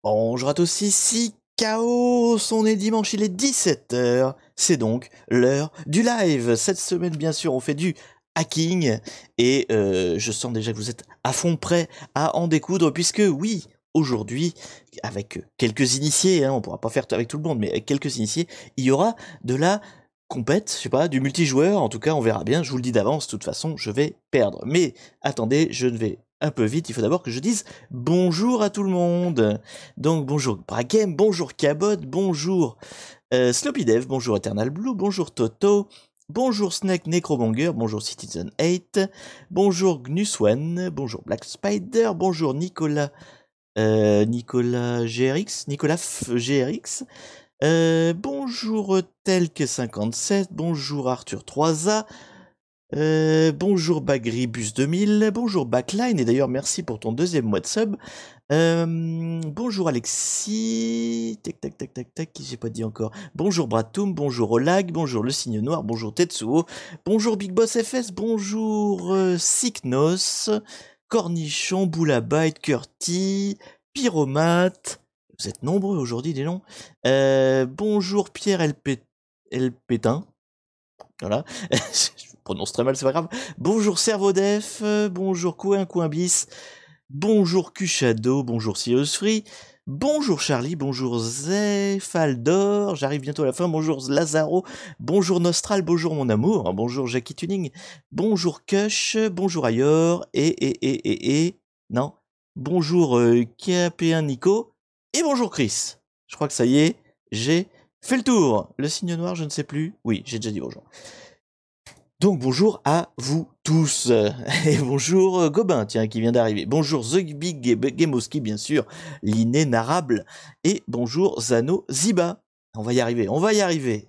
Bonjour à tous, ici Chaos, on est dimanche, il est 17 h, c'est donc l'heure du live. Cette semaine, bien sûr, on fait du hacking, et je sens déjà que vous êtes à fond prêts à en découdre, puisque oui, aujourd'hui, avec quelques initiés, hein, on pourra pas faire avec tout le monde, mais avec quelques initiés, il y aura de la compète, je sais pas, du multijoueur, en tout cas on verra bien, je vous le dis d'avance, de toute façon je vais perdre. Mais attendez, je ne vais un peu vite, il faut d'abord que je dise bonjour à tout le monde. Donc bonjour Bragame, bonjour Cabot, bonjour SloppyDev, bonjour Eternal Blue, bonjour Toto, bonjour Snake Necromonger, bonjour Citizen 8, bonjour Gnuswan, bonjour Black Spider, bonjour Nicolas, Nicolas GRX, Nicolas GRX, bonjour Telk57, bonjour Arthur 3A, bonjour Bagribus 2000, bonjour Backline, et d'ailleurs merci pour ton deuxième mois de sub. Bonjour Alexis, tac tac tac tac tac, qui j'ai pas dit encore. Bonjour Bratoum, bonjour Olag, bonjour Le Signe Noir, bonjour Tetsuo, bonjour Big Boss FS, bonjour Siknos, Cornichon, Boulabite, Curti, Pyromate. Vous êtes nombreux aujourd'hui, des noms. Bonjour Pierre Pétain. Voilà, je prononce très mal, c'est pas grave. Bonjour Servodef, bonjour Coin bis, bonjour Cushado, bonjour Sirius Free, bonjour Charlie, bonjour Zefaldor, j'arrive bientôt à la fin, bonjour Lazaro, bonjour Nostral, bonjour mon amour, bonjour Jackie Tuning, bonjour Kush, bonjour Ayor, non, bonjour KP1 Nico, et bonjour Chris. Je crois que ça y est, j'ai fait le tour. Le signe noir, je ne sais plus. Oui, j'ai déjà dit bonjour. Donc bonjour à vous tous. Et bonjour Gobin, tiens, qui vient d'arriver. Bonjour The Big Gamoski, bien sûr, l'inénarrable. Et bonjour Zano Ziba. On va y arriver, on va y arriver.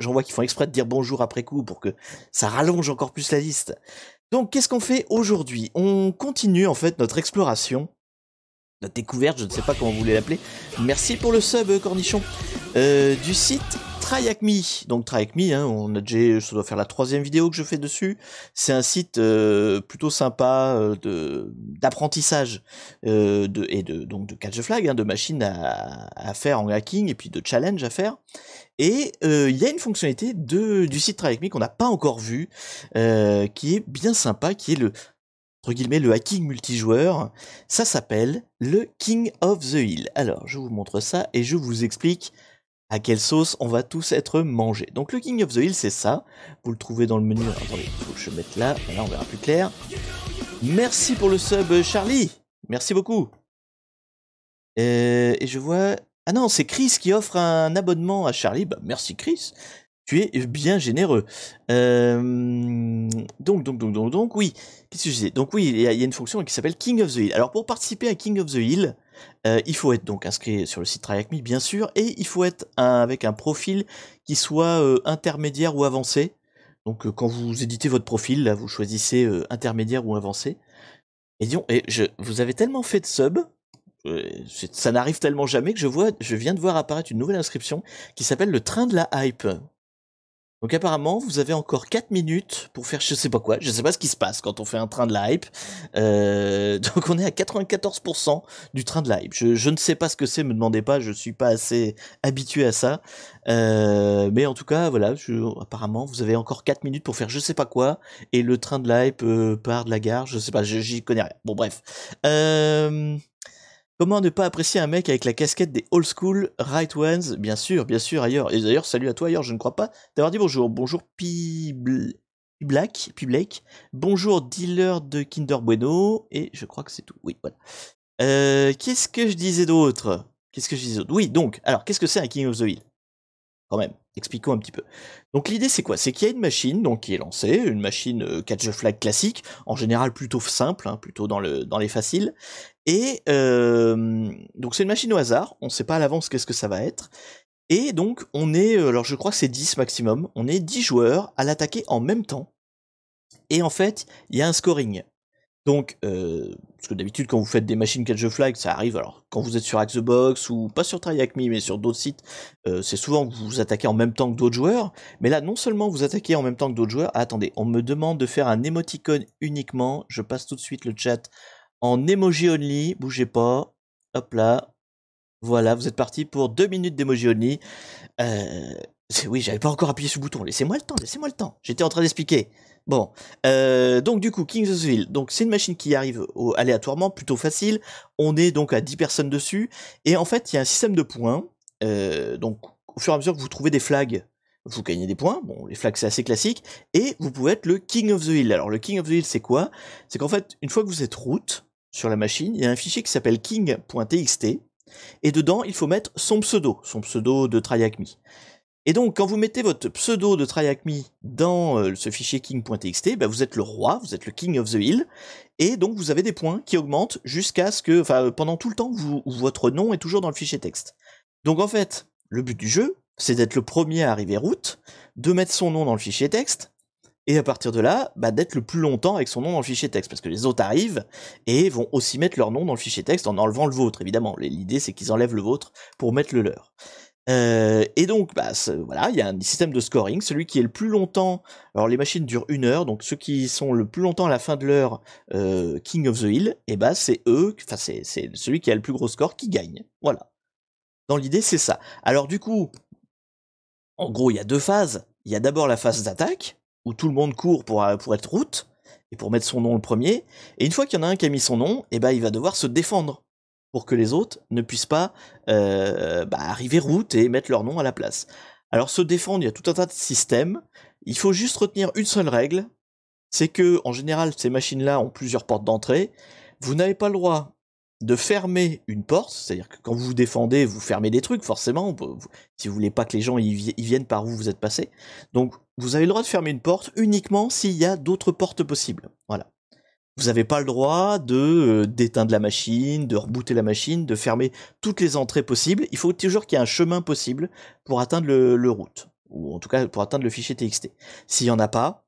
J'en vois qu'ils font exprès de dire bonjour après coup pour que ça rallonge encore plus la liste. Donc qu'est-ce qu'on fait aujourd'hui? On continue en fait notre exploration, notre découverte, je ne sais pas comment vous voulez l'appeler. Merci pour le sub, Cornichon. Du site TryHackMe. Donc TryHackMe, hein, on a déjà, ça doit faire la 3e vidéo que je fais dessus. C'est un site plutôt sympa d'apprentissage donc de catch the flag, hein, de machines à faire en hacking et puis de challenge à faire. Et il y a une fonctionnalité du site TryHackMe qu'on n'a pas encore vue, qui est bien sympa, qui est entre guillemets, le hacking multijoueur. Ça s'appelle le King of the Hill. Alors, je vous montre ça et je vous explique à quelle sauce on va tous être mangés. Donc, le King of the Hill, c'est ça. Vous le trouvez dans le menu. Alors, attendez, il faut que je mette là. Voilà, on verra plus clair. Merci pour le sub, Charlie. Merci beaucoup. Et je vois... Ah non, c'est Chris qui offre un abonnement à Charlie. Bah, merci Chris. Tu es bien généreux. Donc, oui. Qu'est-ce que je disais? Donc oui, il y a une fonction qui s'appelle King of the Hill. Alors pour participer à King of the Hill, il faut être donc inscrit sur le site TryHackMe, bien sûr, et il faut être avec un profil qui soit intermédiaire ou avancé. Donc quand vous éditez votre profil, là, vous choisissez intermédiaire ou avancé. Et disons, vous avez tellement fait de sub, ça n'arrive tellement jamais que je viens de voir apparaître une nouvelle inscription qui s'appelle le train de la hype. Donc apparemment, vous avez encore 4 minutes pour faire je sais pas quoi, je sais pas ce qui se passe quand on fait un train de la hype. Donc on est à 94% du train de la hype. Je ne sais pas ce que c'est, me demandez pas, je suis pas assez habitué à ça. Mais en tout cas, voilà, apparemment, vous avez encore 4 minutes pour faire je sais pas quoi, et le train de la hype part de la gare, je sais pas, j'y connais rien. Bon bref. Comment ne pas apprécier un mec avec la casquette des old school right ones? Bien sûr, ailleurs. Et d'ailleurs, salut à toi ailleurs, je ne crois pas t'avoir dit bonjour. Bonjour Blake. Bonjour dealer de Kinder Bueno. Et je crois que c'est tout. Oui, voilà. Qu'est-ce que je disais d'autre? Oui, donc, alors, qu'est-ce que c'est un King of the Hill? Quand même, expliquons un petit peu. Donc l'idée c'est quoi? C'est qu'il y a une machine donc qui est lancée, une machine catch the flag classique, en général plutôt simple, hein, plutôt dans les faciles. Et donc c'est une machine au hasard, on sait pas à l'avance qu'est-ce que ça va être. Et donc on est, alors je crois que c'est 10 maximum, on est 10 joueurs à l'attaquer en même temps. Et en fait, il y a un scoring. Donc, parce que d'habitude quand vous faites des machines catch the flag, ça arrive, alors quand vous êtes sur Hack the Box, ou pas sur TryHackMe, mais sur d'autres sites, c'est souvent que vous vous attaquez en même temps que d'autres joueurs. Mais là, non seulement vous attaquez en même temps que d'autres joueurs, attendez, on me demande de faire un émoticône uniquement, je passe tout de suite le chat en emoji only, bougez pas, hop là, Voilà, vous êtes parti pour 2 minutes d'emoji only. Oui, j'avais pas encore appuyé sur le bouton. Laissez-moi le temps, laissez-moi le temps. J'étais en train d'expliquer. Bon, donc du coup, Kings of the Hill. Donc c'est une machine qui arrive aléatoirement, plutôt facile. On est donc à 10 personnes dessus. Et en fait, il y a un système de points. Donc au fur et à mesure que vous trouvez des flags, vous gagnez des points. Bon, les flags c'est assez classique. Et vous pouvez être le King of the Hill. Alors le King of the Hill c'est quoi? C'est qu'en fait, une fois que vous êtes route sur la machine, il y a un fichier qui s'appelle king.txt. Et dedans, il faut mettre son pseudo de TryHackMe. Et donc, quand vous mettez votre pseudo de TryHackMe dans ce fichier king.txt, bah, vous êtes le roi, vous êtes le king of the hill, et donc vous avez des points qui augmentent jusqu'à ce que, enfin, pendant tout le temps où votre nom est toujours dans le fichier texte. Donc en fait, le but du jeu, c'est d'être le premier à arriver route, de mettre son nom dans le fichier texte, et à partir de là, bah, d'être le plus longtemps avec son nom dans le fichier texte, parce que les autres arrivent et vont aussi mettre leur nom dans le fichier texte en enlevant le vôtre, évidemment. L'idée, c'est qu'ils enlèvent le vôtre pour mettre le leur. Et donc, bah, voilà, il y a un système de scoring. Celui qui est le plus longtemps, alors les machines durent 1 heure, donc ceux qui sont le plus longtemps à la fin de l'heure, King of the Hill, et bah c'est eux, enfin c'est celui qui a le plus gros score qui gagne. Voilà. Dans l'idée, c'est ça. Alors du coup, en gros, il y a 2 phases. Il y a d'abord la phase d'attaque, où tout le monde court pour être route, et pour mettre son nom le premier. Et une fois qu'il y en a un qui a mis son nom, et ben il va devoir se défendre, pour que les autres ne puissent pas arriver route et mettre leur nom à la place. Alors se défendre, il y a tout un tas de systèmes. Il faut juste retenir une seule règle, c'est que en général, ces machines-là ont plusieurs portes d'entrée. Vous n'avez pas le droit de fermer une porte, c'est-à-dire que quand vous vous défendez, vous fermez des trucs, forcément, si vous voulez pas que les gens y viennent par où vous êtes passé. Donc, vous avez le droit de fermer une porte uniquement s'il y a d'autres portes possibles. Voilà. Vous n'avez pas le droit de d'éteindre la machine, de rebooter la machine, de fermer toutes les entrées possibles. Il faut toujours qu'il y ait un chemin possible pour atteindre le route, ou en tout cas pour atteindre le fichier TXT. S'il y en a pas,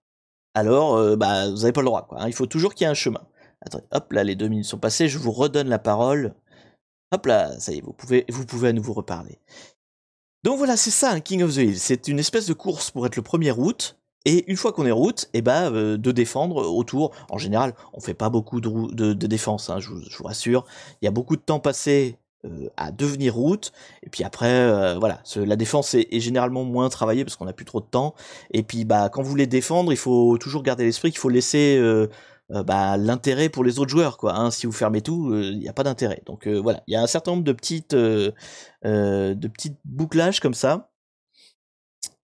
alors vous n'avez pas le droit, quoi. Hein. Il faut toujours qu'il y ait un chemin. Attendez, hop là, les 2 minutes sont passées, je vous redonne la parole. Hop là, ça y est, vous pouvez à nouveau reparler. Donc voilà, c'est ça un King of the Hill. C'est une espèce de course pour être le premier route. Et une fois qu'on est route, de défendre autour. En général, on fait pas beaucoup de défense, hein, je vous rassure. Il y a beaucoup de temps passé à devenir route. Et puis après, voilà, la défense est généralement moins travaillée parce qu'on n'a plus trop de temps. Et puis quand vous voulez défendre, il faut toujours garder à l'esprit qu'il faut laisser l'intérêt pour les autres joueurs, quoi. Hein. Si vous fermez tout, il n'y a pas d'intérêt. Donc voilà, il y a un certain nombre de petits bouclages comme ça.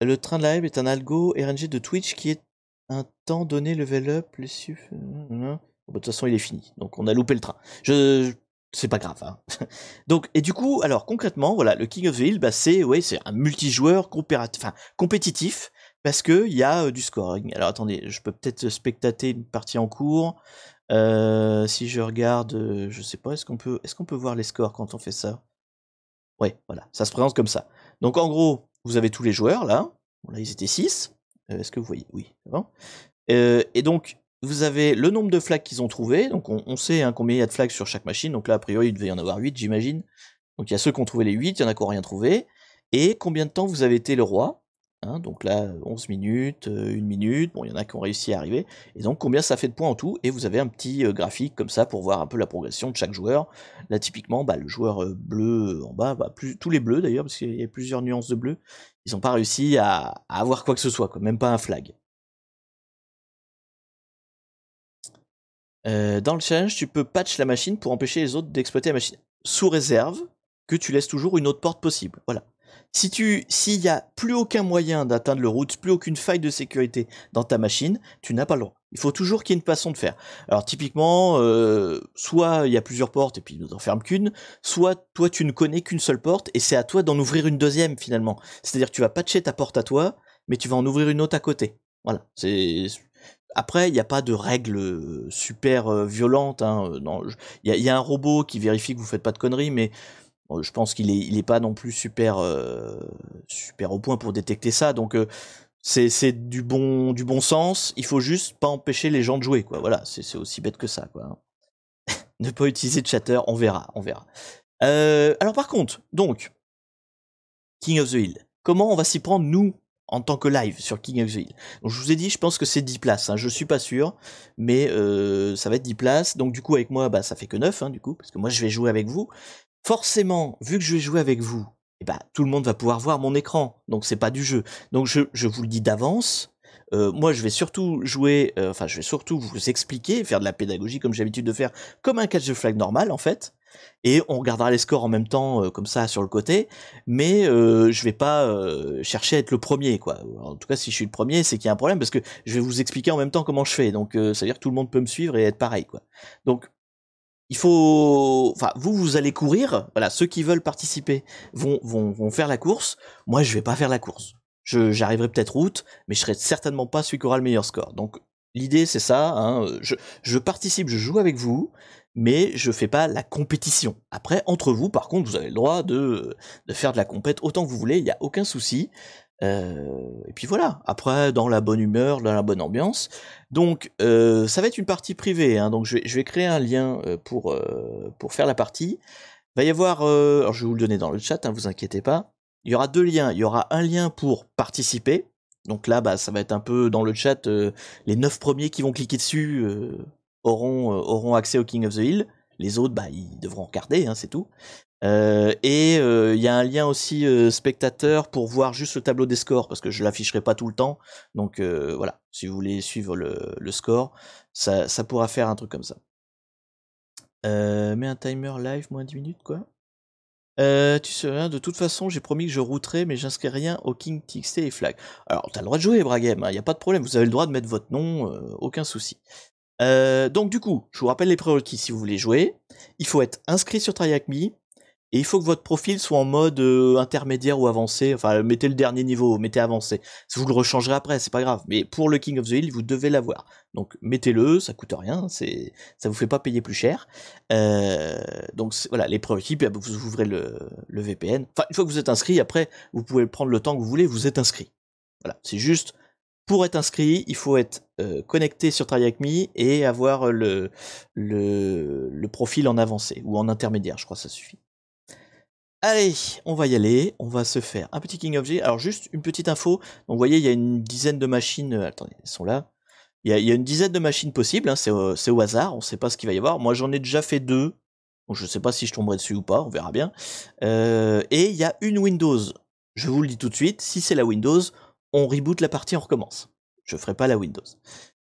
Le train de live est un algo RNG de Twitch qui est un temps donné level up, les suffs. De toute façon, il est fini. Donc on a loupé le train. C'est pas grave. Hein. Donc, et du coup, alors concrètement, voilà, le King of the Hill, c'est un multijoueur compétitif parce que il y a du scoring. Alors attendez, je peux peut-être spectater une partie en cours. Si je regarde, je sais pas, est-ce qu'on peut voir les scores quand on fait ça? Ouais, voilà, ça se présente comme ça. Donc en gros, vous avez tous les joueurs là. Bon, là, ils étaient 6. Est-ce que vous voyez? Oui, c'est bon. Et donc, vous avez le nombre de flags qu'ils ont trouvé. Donc on sait combien il y a de flags sur chaque machine. Donc là, a priori, il devait y en avoir 8, j'imagine. Donc il y a ceux qui ont trouvé les 8, il y en a qui n'ont rien trouvé. Et combien de temps vous avez été le roi? Donc là, 11 minutes, 1 minute, bon, il y en a qui ont réussi à arriver, et donc combien ça fait de points en tout, et vous avez un petit graphique comme ça pour voir un peu la progression de chaque joueur. Là, typiquement, le joueur bleu en bas, tous les bleus d'ailleurs, parce qu'il y a plusieurs nuances de bleu, ils n'ont pas réussi à avoir quoi que ce soit, quoi, même pas un flag. Dans le challenge, tu peux patch la machine pour empêcher les autres d'exploiter la machine, sous réserve que tu laisses toujours une autre porte possible, voilà. S'il y a plus aucun moyen d'atteindre le route, plus aucune faille de sécurité dans ta machine, tu n'as pas le droit. Il faut toujours qu'il y ait une façon de faire. Alors typiquement, soit il y a plusieurs portes et puis il n'en ferme qu'une, soit toi tu ne connais qu'une seule porte et c'est à toi d'en ouvrir une deuxième finalement. C'est-à-dire que tu vas patcher ta porte à toi, mais tu vas en ouvrir une autre à côté. Voilà. Après, il n'y a pas de règles super violentes. Hein. Il y a un robot qui vérifie que vous faites pas de conneries, mais je pense qu'il est pas non plus super au point pour détecter ça. Donc c'est du bon sens. Il faut juste pas empêcher les gens de jouer, quoi. Voilà, c'est aussi bête que ça, quoi. Ne pas utiliser de chatter, on verra. Alors par contre, donc King of the Hill. Comment on va s'y prendre, nous, en tant que live sur King of the Hill? Donc, je vous ai dit, je pense que c'est 10 places. Hein. Je suis pas sûr, mais ça va être 10 places. Donc, du coup, avec moi, ça fait que 9, hein, du coup, parce que moi, je vais jouer avec vous. forcément, vu que je vais jouer avec vous, eh ben, tout le monde va pouvoir voir mon écran, donc c'est pas du jeu. Donc je vous le dis d'avance, moi je vais surtout jouer, enfin je vais surtout vous expliquer, faire de la pédagogie comme j'ai l'habitude de faire, comme un catch the flag normal en fait, et on regardera les scores en même temps, comme ça sur le côté, mais je vais pas chercher à être le premier, quoi. En tout cas, si je suis le premier, c'est qu'il y a un problème, parce que je vais vous expliquer en même temps comment je fais, donc ça veut dire que tout le monde peut me suivre et être pareil, quoi. Donc il faut, enfin, vous allez courir. Voilà, ceux qui veulent participer vont faire la course. Moi, je vais pas faire la course. J'arriverai peut-être route, mais je serai certainement pas celui qui aura le meilleur score. Donc, l'idée, c'est ça. Hein, je participe, je joue avec vous, mais je fais pas la compétition. Après, entre vous, par contre, vous avez le droit de faire de la compète autant que vous voulez. Il y a aucun souci. Et puis voilà. Après, dans la bonne humeur, dans la bonne ambiance. Donc, ça va être une partie privée, hein, donc je vais créer un lien pour faire la partie. Il va y avoir, alors je vais vous le donner dans le chat, hein, vous inquiétez pas. Il y aura deux liens. Il y aura un lien pour participer. Donc là, bah, ça va être un peu dans le chat. Les 9 premiers qui vont cliquer dessus auront accès au King of the Hill. Les autres, bah, ils devront regarder, hein, c'est tout. Il y a un lien aussi spectateur pour voir juste le tableau des scores, parce que je l'afficherai pas tout le temps. Donc voilà, si vous voulez suivre le score, ça pourra faire un truc comme ça. Mets un timer live, moins 10 minutes, quoi. Tu sais rien, de toute façon, j'ai promis que je routerai, mais j'inscris rien au King TXT et Flag. Alors, t'as le droit de jouer, Bragame, hein, y a pas de problème, vous avez le droit de mettre votre nom, aucun souci. Donc du coup, je vous rappelle les prérequis si vous voulez jouer. Il faut être inscrit sur Try Avec Me, et il faut que votre profil soit en mode intermédiaire ou avancé. Enfin, mettez le dernier niveau, mettez avancé. Si vous le rechangerez après, c'est pas grave. Mais pour le King of the Hill, vous devez l'avoir. Donc mettez-le, ça coûte rien, ça vous fait pas payer plus cher. Donc voilà, les prérequis, puis vous ouvrez le VPN. Enfin, une fois que vous êtes inscrit, après, vous pouvez prendre le temps que vous voulez, vous êtes inscrit. Voilà, c'est juste, pour être inscrit, il faut être connecté sur Try Avec Me et avoir le profil en avancé, ou en intermédiaire, je crois que ça suffit. Allez, on va y aller, on va se faire un petit King of the Hill. Alors juste une petite info, donc vous voyez il y a une dizaine de machines, attendez, elles sont là. Il y a une dizaine de machines possibles, hein, c'est au hasard, on sait pas ce qu'il va y avoir. Moi j'en ai déjà fait 2, donc je sais pas si je tomberai dessus ou pas, on verra bien. Et il y a une Windows, je vous le dis tout de suite, si c'est la Windows, on reboot la partie, on recommence. Je ferai pas la Windows.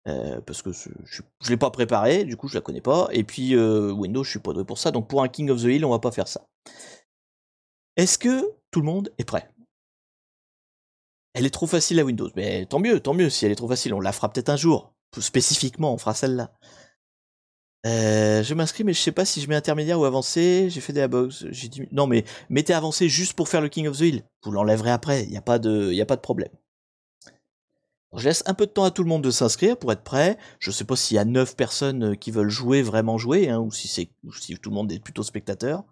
Parce que je l'ai pas préparée, du coup je la connais pas, et puis Windows je suis pas doué pour ça, donc pour un King of the Hill on va pas faire ça. Est-ce que tout le monde est prêt? Elle est trop facile à Windows, mais tant mieux si elle est trop facile, on la fera peut-être un jour. Spécifiquement, on fera celle-là. Je m'inscris, mais je sais pas si je mets intermédiaire ou avancé. J'ai fait des box. J'ai dit non, mais mettez avancé juste pour faire le King of the Hill. Vous l'enlèverez après. Il y a pas de problème. Alors, je laisse un peu de temps à tout le monde de s'inscrire pour être prêt. Je sais pas s'il y a 9 personnes qui veulent jouer, vraiment jouer, hein, ou si tout le monde est plutôt spectateur.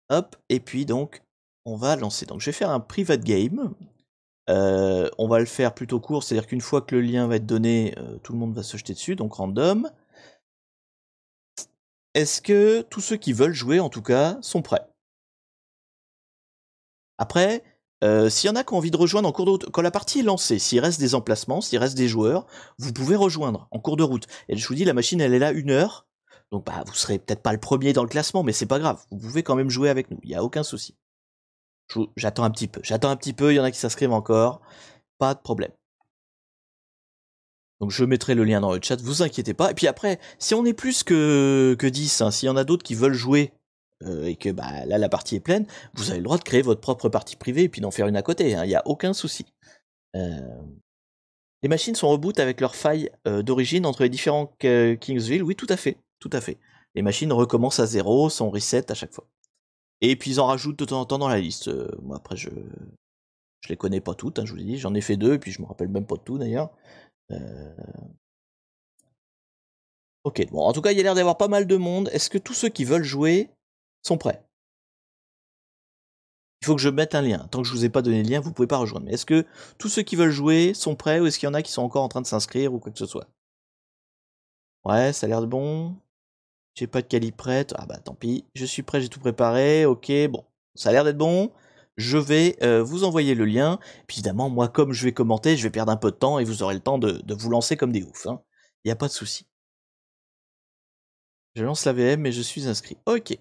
Hop, et puis donc, on va lancer. Donc je vais faire un private game. On va le faire plutôt court, c'est-à-dire qu'une fois que le lien va être donné, tout le monde va se jeter dessus, donc random. Est-ce que tous ceux qui veulent jouer, en tout cas, sont prêts? Après, s'il y en a qui ont envie de rejoindre en cours de route, quand la partie est lancée, s'il reste des emplacements, s'il reste des joueurs, vous pouvez rejoindre en cours de route. Et je vous dis, la machine, elle est là 1 heure, donc bah, vous serez peut-être pas le premier dans le classement, mais c'est pas grave, vous pouvez quand même jouer avec nous, il n'y a aucun souci. J'attends un petit peu, il y en a qui s'inscrivent encore, pas de problème. Donc je mettrai le lien dans le chat, vous inquiétez pas. Et puis après, si on est plus que 10, hein, s'il y en a d'autres qui veulent jouer, et que bah, là la partie est pleine, vous avez le droit de créer votre propre partie privée et puis d'en faire une à côté, hein, il n'y a aucun souci. Les machines sont reboot avec leurs failles d'origine entre les différents Kingsville, oui tout à fait, tout à fait. Les machines recommencent à zéro, sont reset à chaque fois. Et puis ils en rajoutent de temps en temps dans la liste. Moi après je les connais pas toutes, hein, je vous l'ai dit, j'en ai fait 2 et puis je me rappelle même pas de tout d'ailleurs. Ok, bon, en tout cas, il y a l'air d'avoir pas mal de monde. Est-ce que tous ceux qui veulent jouer sont prêts? Il faut que je mette un lien. Tant que je vous ai pas donné le lien, vous pouvez pas rejoindre. Mais est-ce que tous ceux qui veulent jouer sont prêts ou est-ce qu'il y en a qui sont encore en train de s'inscrire ou quoi que ce soit? Ouais, ça a l'air de bon. J'ai pas de calibre prête. Ah bah tant pis. Je suis prêt, j'ai tout préparé. Ok, bon. Ça a l'air d'être bon. Je vais vous envoyer le lien. Puis évidemment, moi, comme je vais commenter, je vais perdre un peu de temps et vous aurez le temps de vous lancer comme des oufs. Il n'y a pas de souci. Je lance la VM et je suis inscrit. Ok.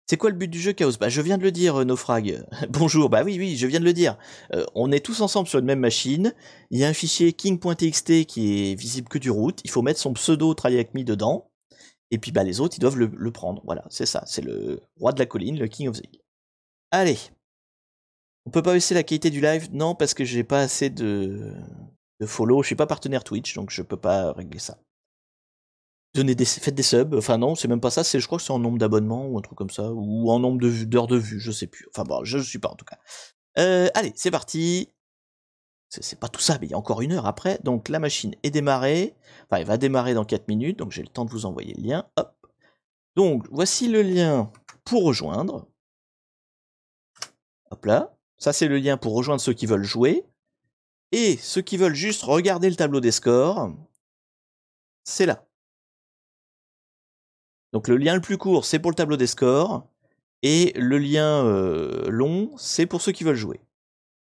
C'est quoi le but du jeu, Chaos? Bah, je viens de le dire, Naufrag. Bonjour, bah oui, je viens de le dire. On est tous ensemble sur une même machine. Il y a un fichier king.txt qui est visible que du root. Il faut mettre son pseudo tryacme dedans. Et puis bah, les autres, ils doivent le prendre. Voilà, c'est ça. C'est le roi de la colline, le king of the hill. Allez. On peut pas baisser la qualité du live? Non, parce que j'ai pas assez de follow. Je suis pas partenaire Twitch, donc je peux pas régler ça. Faites des subs, enfin non, c'est même pas ça, je crois que c'est en nombre d'abonnements ou un truc comme ça, ou en nombre d'heures de vue, je sais plus. Enfin bon, je suis pas en tout cas. Allez, c'est parti. C'est pas tout ça, mais il y a encore 1 heure après. Donc la machine est démarrée. Enfin, elle va démarrer dans 4 minutes, donc j'ai le temps de vous envoyer le lien. Hop. Donc, voici le lien pour rejoindre. Hop là. Ça, c'est le lien pour rejoindre ceux qui veulent jouer. Et ceux qui veulent juste regarder le tableau des scores, c'est là. Donc le lien le plus court, c'est pour le tableau des scores. Et le lien long, c'est pour ceux qui veulent jouer.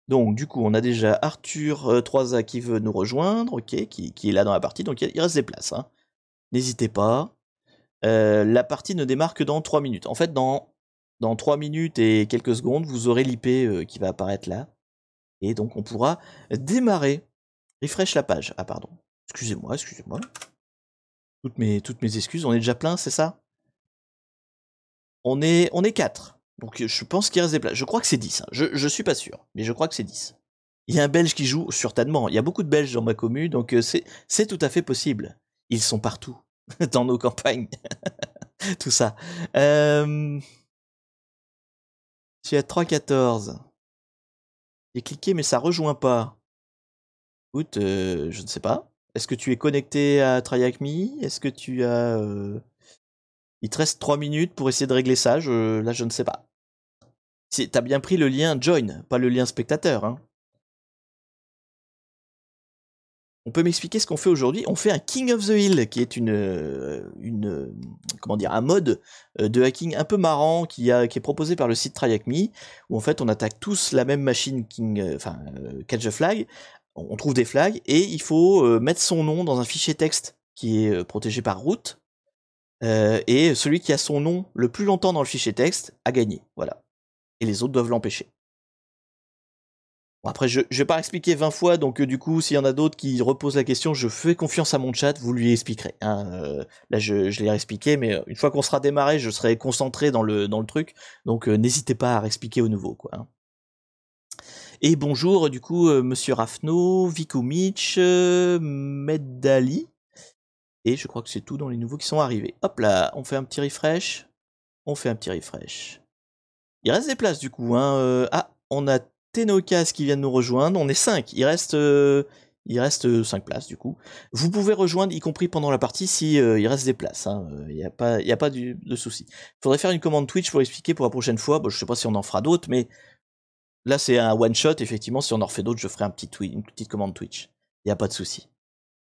Donc du coup, on a déjà Arthur 3A qui veut nous rejoindre, ok, qui est là dans la partie, donc il reste des places. Hein. N'hésitez pas. La partie ne démarre que dans 3 minutes. En fait, dans 3 minutes et quelques secondes, vous aurez l'IP qui va apparaître là. Et donc on pourra démarrer. Refresh la page. Ah pardon. Excusez-moi. Toutes mes excuses. On est déjà plein, c'est ça? On est 4. Donc je pense qu'il reste des places. Je crois que c'est 10. Hein. Je suis pas sûr, mais je crois que c'est 10. Il y a un Belge qui joue, certainement. Il y a beaucoup de Belges dans ma commune, donc c'est tout à fait possible. Ils sont partout, dans nos campagnes. Tout ça. Je suis à 3,14. J'ai cliqué, mais ça rejoint pas. Écoute, je ne sais pas. Est-ce que tu es connecté à TryHackMe? Est-ce que tu as... Il te reste 3 minutes pour essayer de régler ça. Là, je ne sais pas. T'as bien pris le lien join, pas le lien spectateur. Hein. On peut m'expliquer ce qu'on fait aujourd'hui? On fait un King of the Hill, qui est comment dire, un mode de hacking un peu marrant qui est proposé par le site TryHackMe, où en fait on attaque tous la même machine Catch the Flag. On trouve des flags et il faut mettre son nom dans un fichier texte qui est protégé par root. Et celui qui a son nom le plus longtemps dans le fichier texte a gagné. Voilà. Et les autres doivent l'empêcher. Bon, après, je vais pas expliquer 20 fois, donc du coup, s'il y en a d'autres qui reposent la question, je fais confiance à mon chat, vous lui expliquerez. Hein. Là, je l'ai réexpliqué, mais une fois qu'on sera démarré, je serai concentré dans le truc, donc n'hésitez pas à réexpliquer au nouveau. Quoi. Hein. Et bonjour, du coup, Monsieur Rafno, Vico Mitch, Medali, et je crois que c'est tout dans les nouveaux qui sont arrivés. Hop là, on fait un petit refresh. Il reste des places du coup. Hein. On a Tenokas qui vient de nous rejoindre. On est 5. Il reste 5 places du coup. Vous pouvez rejoindre, y compris pendant la partie, si il reste des places. Il n'y a pas de souci. Il faudrait faire une commande Twitch pour expliquer pour la prochaine fois. Bon, je sais pas si on en fera d'autres, mais là c'est un one shot. Effectivement, si on en refait d'autres, je ferai une petite commande Twitch. Il n'y a pas de souci.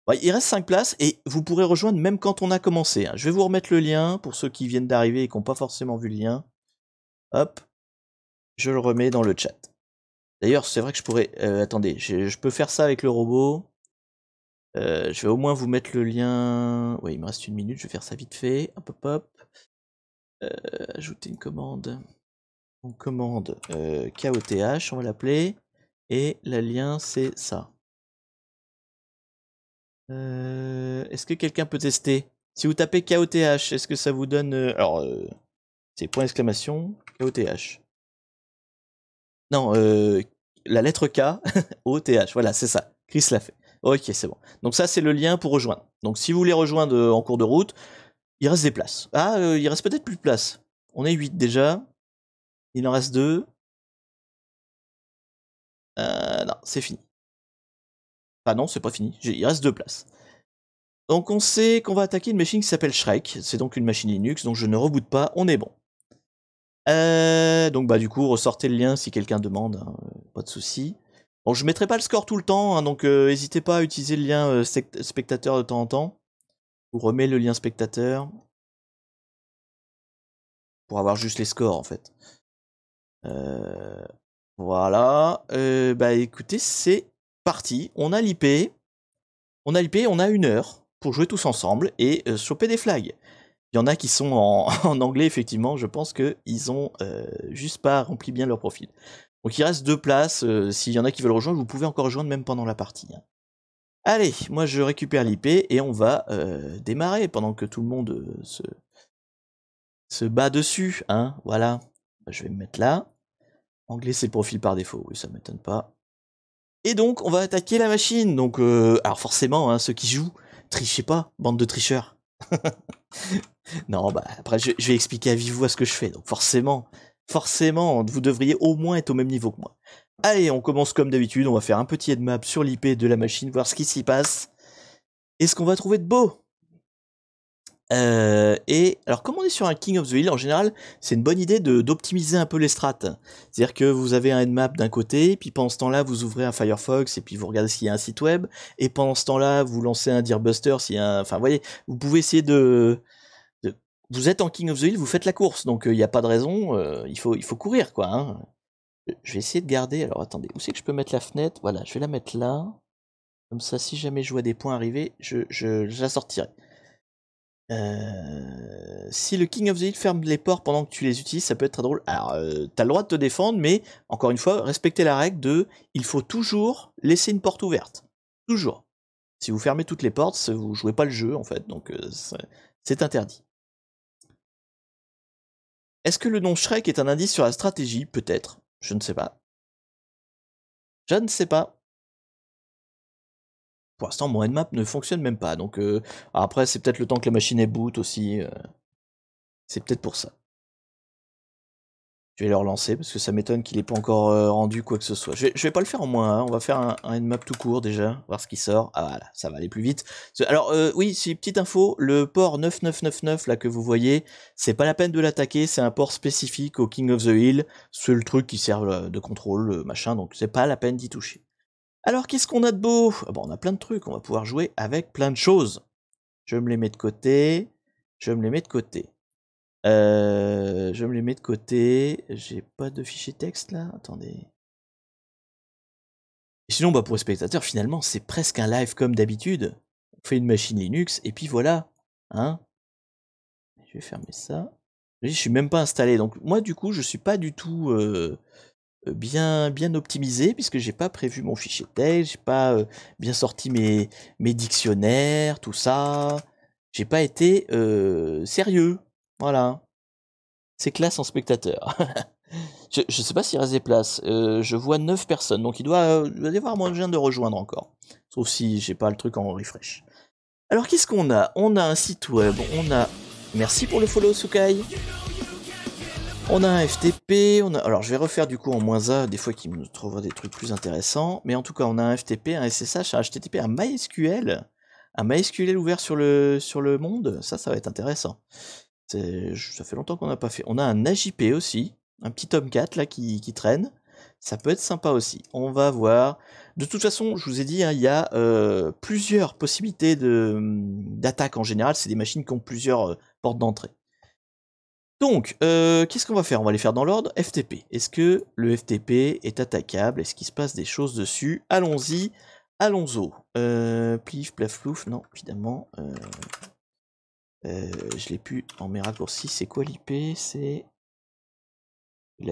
Ouais, il reste 5 places et vous pourrez rejoindre même quand on a commencé. Hein. Je vais vous remettre le lien pour ceux qui viennent d'arriver et qui n'ont pas forcément vu le lien. Hop, je le remets dans le chat. D'ailleurs, c'est vrai que je pourrais... attendez, je peux faire ça avec le robot. Je vais au moins vous mettre le lien... Ouais, il me reste 1 minute, je vais faire ça vite fait. Hop, hop, hop. Ajouter une commande. On commande KOTH, on va l'appeler. Et le lien, c'est ça. Est-ce que quelqu'un peut tester? Si vous tapez KOTH, est-ce que ça vous donne... alors, c'est point d'exclamation, KOTH. Non, la lettre K, OTH, voilà, c'est ça. Chris l'a fait. Ok, c'est bon. Donc ça, c'est le lien pour rejoindre. Donc si vous voulez rejoindre en cours de route, il reste des places. Ah, il reste peut-être plus de places. On est 8 déjà. Il en reste 2. Non, c'est fini. Ah non, c'est pas fini. Il reste 2 places. Donc on sait qu'on va attaquer une machine qui s'appelle Shrek. C'est donc une machine Linux, donc je ne reboot pas, on est bon. Donc bah du coup, ressortez le lien si quelqu'un demande, hein, pas de souci. Bon, je mettrai pas le score tout le temps, hein, donc n'hésitez pas à utiliser le lien spectateur de temps en temps. Je vous remets le lien spectateur pour avoir juste les scores en fait. Voilà. Bah écoutez, c'est parti. On a l'IP. On a 1 heure pour jouer tous ensemble et choper des flags. Il y en a qui sont en, en anglais, effectivement. Je pense qu'ils ont juste pas rempli bien leur profil. Donc il reste 2 places. S'il y en a qui veulent rejoindre, vous pouvez encore rejoindre même pendant la partie. Hein. Allez, moi je récupère l'IP et on va démarrer pendant que tout le monde se bat dessus. Hein, voilà. Je vais me mettre là. Anglais, c'est le profil par défaut. Oui, ça m'étonne pas. Et donc, on va attaquer la machine. Donc, alors forcément, hein, ceux qui jouent, trichez pas, bande de tricheurs. Non, bah après, je vais expliquer à vive voix ce que je fais. Donc, forcément, vous devriez au moins être au même niveau que moi. Allez, on commence comme d'habitude. On va faire un petit headmap sur l'IP de la machine, voir ce qui s'y passe et ce qu'on va trouver de beau. Et alors, comme on est sur un King of the Hill, en général, c'est une bonne idée d'optimiser un peu les strats. C'est-à-dire que vous avez un headmap d'un côté, puis pendant ce temps-là, vous ouvrez un Firefox et puis vous regardez s'il y a un site web. Et pendant ce temps-là, vous lancez un Deerbuster s'il y a un... Enfin, vous voyez, vous pouvez essayer vous êtes en King of the Hill, vous faites la course, donc il n'y a pas de raison, il faut courir, quoi. Hein. Je vais essayer de garder... Alors, attendez, où c'est que je peux mettre la fenêtre? Voilà, je vais la mettre là. Comme ça, si jamais je vois des points arriver, je la sortirai. Si le King of the Hill ferme les ports pendant que tu les utilises, ça peut être très drôle. Alors, t'as le droit de te défendre, mais encore une fois, respectez la règle de il faut toujours laisser une porte ouverte. Toujours. Si vous fermez toutes les portes, vous jouez pas le jeu en fait, donc c'est interdit. Est-ce que le nom Shrek est un indice sur la stratégie? Peut-être. Je ne sais pas. Je ne sais pas. Pour l'instant, mon Nmap ne fonctionne même pas, donc après, c'est peut-être le temps que la machine est boot aussi. C'est peut-être pour ça. Je vais le relancer parce que ça m'étonne qu'il ait pas encore rendu quoi que ce soit. Je vais pas le faire en moins, hein. On va faire un nmap tout court déjà, voir ce qui sort. Ah voilà, ça va aller plus vite. Alors oui, c'est une petite info, le port 9999 là que vous voyez, c'est pas la peine de l'attaquer, c'est un port spécifique au King of the Hill, c'est le truc qui sert de contrôle, machin, donc c'est pas la peine d'y toucher. Alors qu'est-ce qu'on a de beau? Bon, on a plein de trucs, on va pouvoir jouer avec plein de choses. Je me les mets de côté, je me les mets de côté. Je me les mets de côté. J'ai pas de fichier texte là. Attendez. Et sinon, bah pour les spectateurs, finalement, c'est presque un live comme d'habitude. On fait une machine Linux et puis voilà. Hein. Je vais fermer ça. Je suis même pas installé. Donc moi, du coup, je suis pas du tout bien optimisé puisque j'ai pas prévu mon fichier texte. J'ai pas bien sorti mes dictionnaires, tout ça. J'ai pas été sérieux. Voilà. C'est classe en spectateur. Je sais pas s'il reste des places. Je vois 9 personnes, donc il doit y avoir moyen de rejoindre encore. Sauf si j'ai pas le truc en refresh. Alors qu'est-ce qu'on a? On a un site web, on a... Merci pour le follow Sukai. On a un FTP, on a... Alors je vais refaire du coup en -A, des fois qu'il me trouvera des trucs plus intéressants. Mais en tout cas on a un FTP, un SSH, un HTTP, un MySQL. Un MySQL ouvert sur le monde, ça va être intéressant. Ça fait longtemps qu'on n'a pas fait. On a un AJP aussi, un petit Tomcat là qui traîne. Ça peut être sympa aussi. On va voir. De toute façon, je vous ai dit, hein, il y a plusieurs possibilités d'attaque en général. C'est des machines qui ont plusieurs portes d'entrée. Donc, qu'est-ce qu'on va faire? On va les faire dans l'ordre. FTP. Est-ce que le FTP est attaquable? Est-ce qu'il se passe des choses dessus? Allons-y. Allons-y. Plif, plaf, plouf. Non, évidemment. Je l'ai plus en mes raccourcis. C'est quoi l'IP? C'est...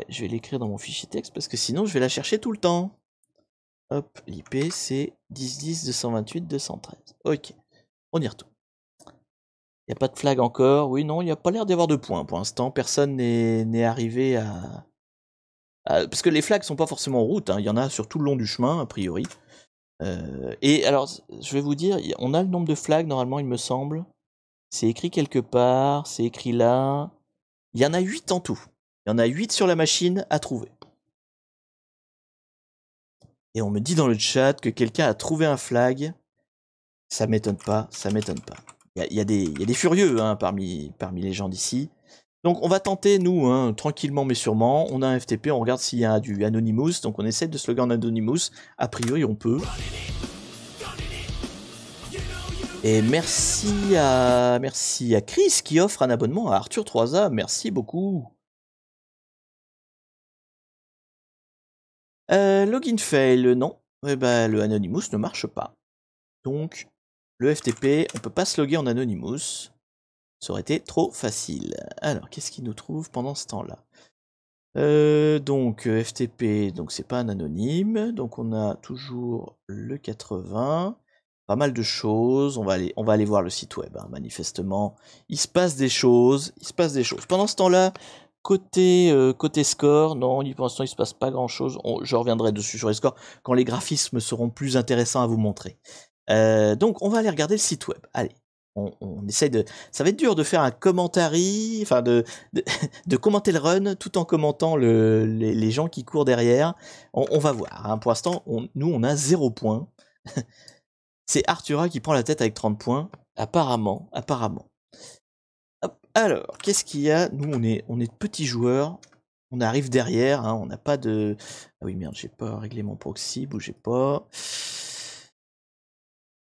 Je vais l'écrire dans mon fichier texte parce que sinon je vais la chercher tout le temps. Hop, l'IP c'est 10.10.228.213. Ok, on y retourne. Il n'y a pas de flag encore. Oui, non, il n'y a pas l'air d'y avoir de points pour l'instant. Personne n'est arrivé à... Parce que les flags sont pas forcément en route. Hein. Il y en a sur tout le long du chemin, a priori. Et alors, je vais vous dire, on a le nombre de flags normalement, il me semble. C'est écrit quelque part, c'est écrit là. Il y en a 8 en tout. Il y en a 8 sur la machine à trouver. Et on me dit dans le chat que quelqu'un a trouvé un flag. Ça m'étonne pas, ça m'étonne pas. Il y a des furieux hein, parmi les gens d'ici. Donc on va tenter, nous, hein, tranquillement mais sûrement. On a un FTP, on regarde s'il y a du Anonymous. Donc on essaie de se loguer en Anonymous. A priori, on peut. Et merci à Chris qui offre un abonnement à Arthur 3A. Merci beaucoup. Login fail, non. Eh ben, le Anonymous ne marche pas. Donc, le FTP, on peut pas se loguer en Anonymous. Ça aurait été trop facile. Alors, qu'est-ce qu'il nous trouve pendant ce temps-là? Donc, FTP, donc c'est pas un anonyme. Donc, on a toujours le 80. Pas mal de choses. On va aller voir le site web. Hein. Manifestement, il se passe des choses. Pendant ce temps-là, côté score, non, pour l'instant, il se passe pas grand-chose. Je reviendrai dessus sur les scores quand les graphismes seront plus intéressants à vous montrer. Donc, on va aller regarder le site web. Allez. On essaye de... Ça va être dur de faire un commentary, enfin de commenter le run tout en commentant les gens qui courent derrière. On va voir. Hein. Pour l'instant, nous, on a 0 points. C'est Artura qui prend la tête avec 30 points. Apparemment. Hop. Alors, qu'est-ce qu'il y a? Nous, on est de petits joueurs. On arrive derrière. Hein. On n'a pas de... Ah oui, merde, j'ai pas réglé mon proxy. Bougez pas.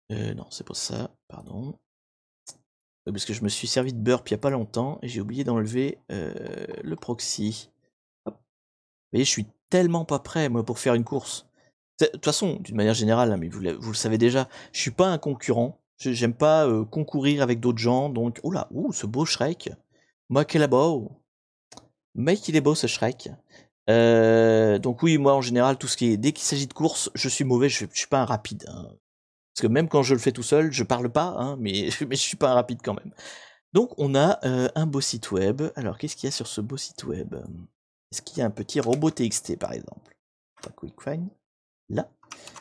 Non, c'est pas ça. Pardon. Parce que je me suis servi de burp il n'y a pas longtemps et j'ai oublié d'enlever le proxy. Hop. Vous voyez, je suis tellement pas prêt, moi, pour faire une course. De toute façon, d'une manière générale, hein, mais vous le savez déjà, je suis pas un concurrent. J'aime pas concourir avec d'autres gens, donc... Oula, ce beau Shrek. Moi, quel beau. Mec, il est beau, ce Shrek. Donc oui, moi, en général, tout ce qui est... Dès qu'il s'agit de course, je suis mauvais, je suis pas un rapide. Hein. Parce que même quand je le fais tout seul, je parle pas, hein, mais je suis pas un rapide quand même. Donc on a un beau site web. Alors qu'est-ce qu'il y a sur ce beau site web? Est-ce qu'il y a un petit robot TXT par exemple? Pas quick find. Là.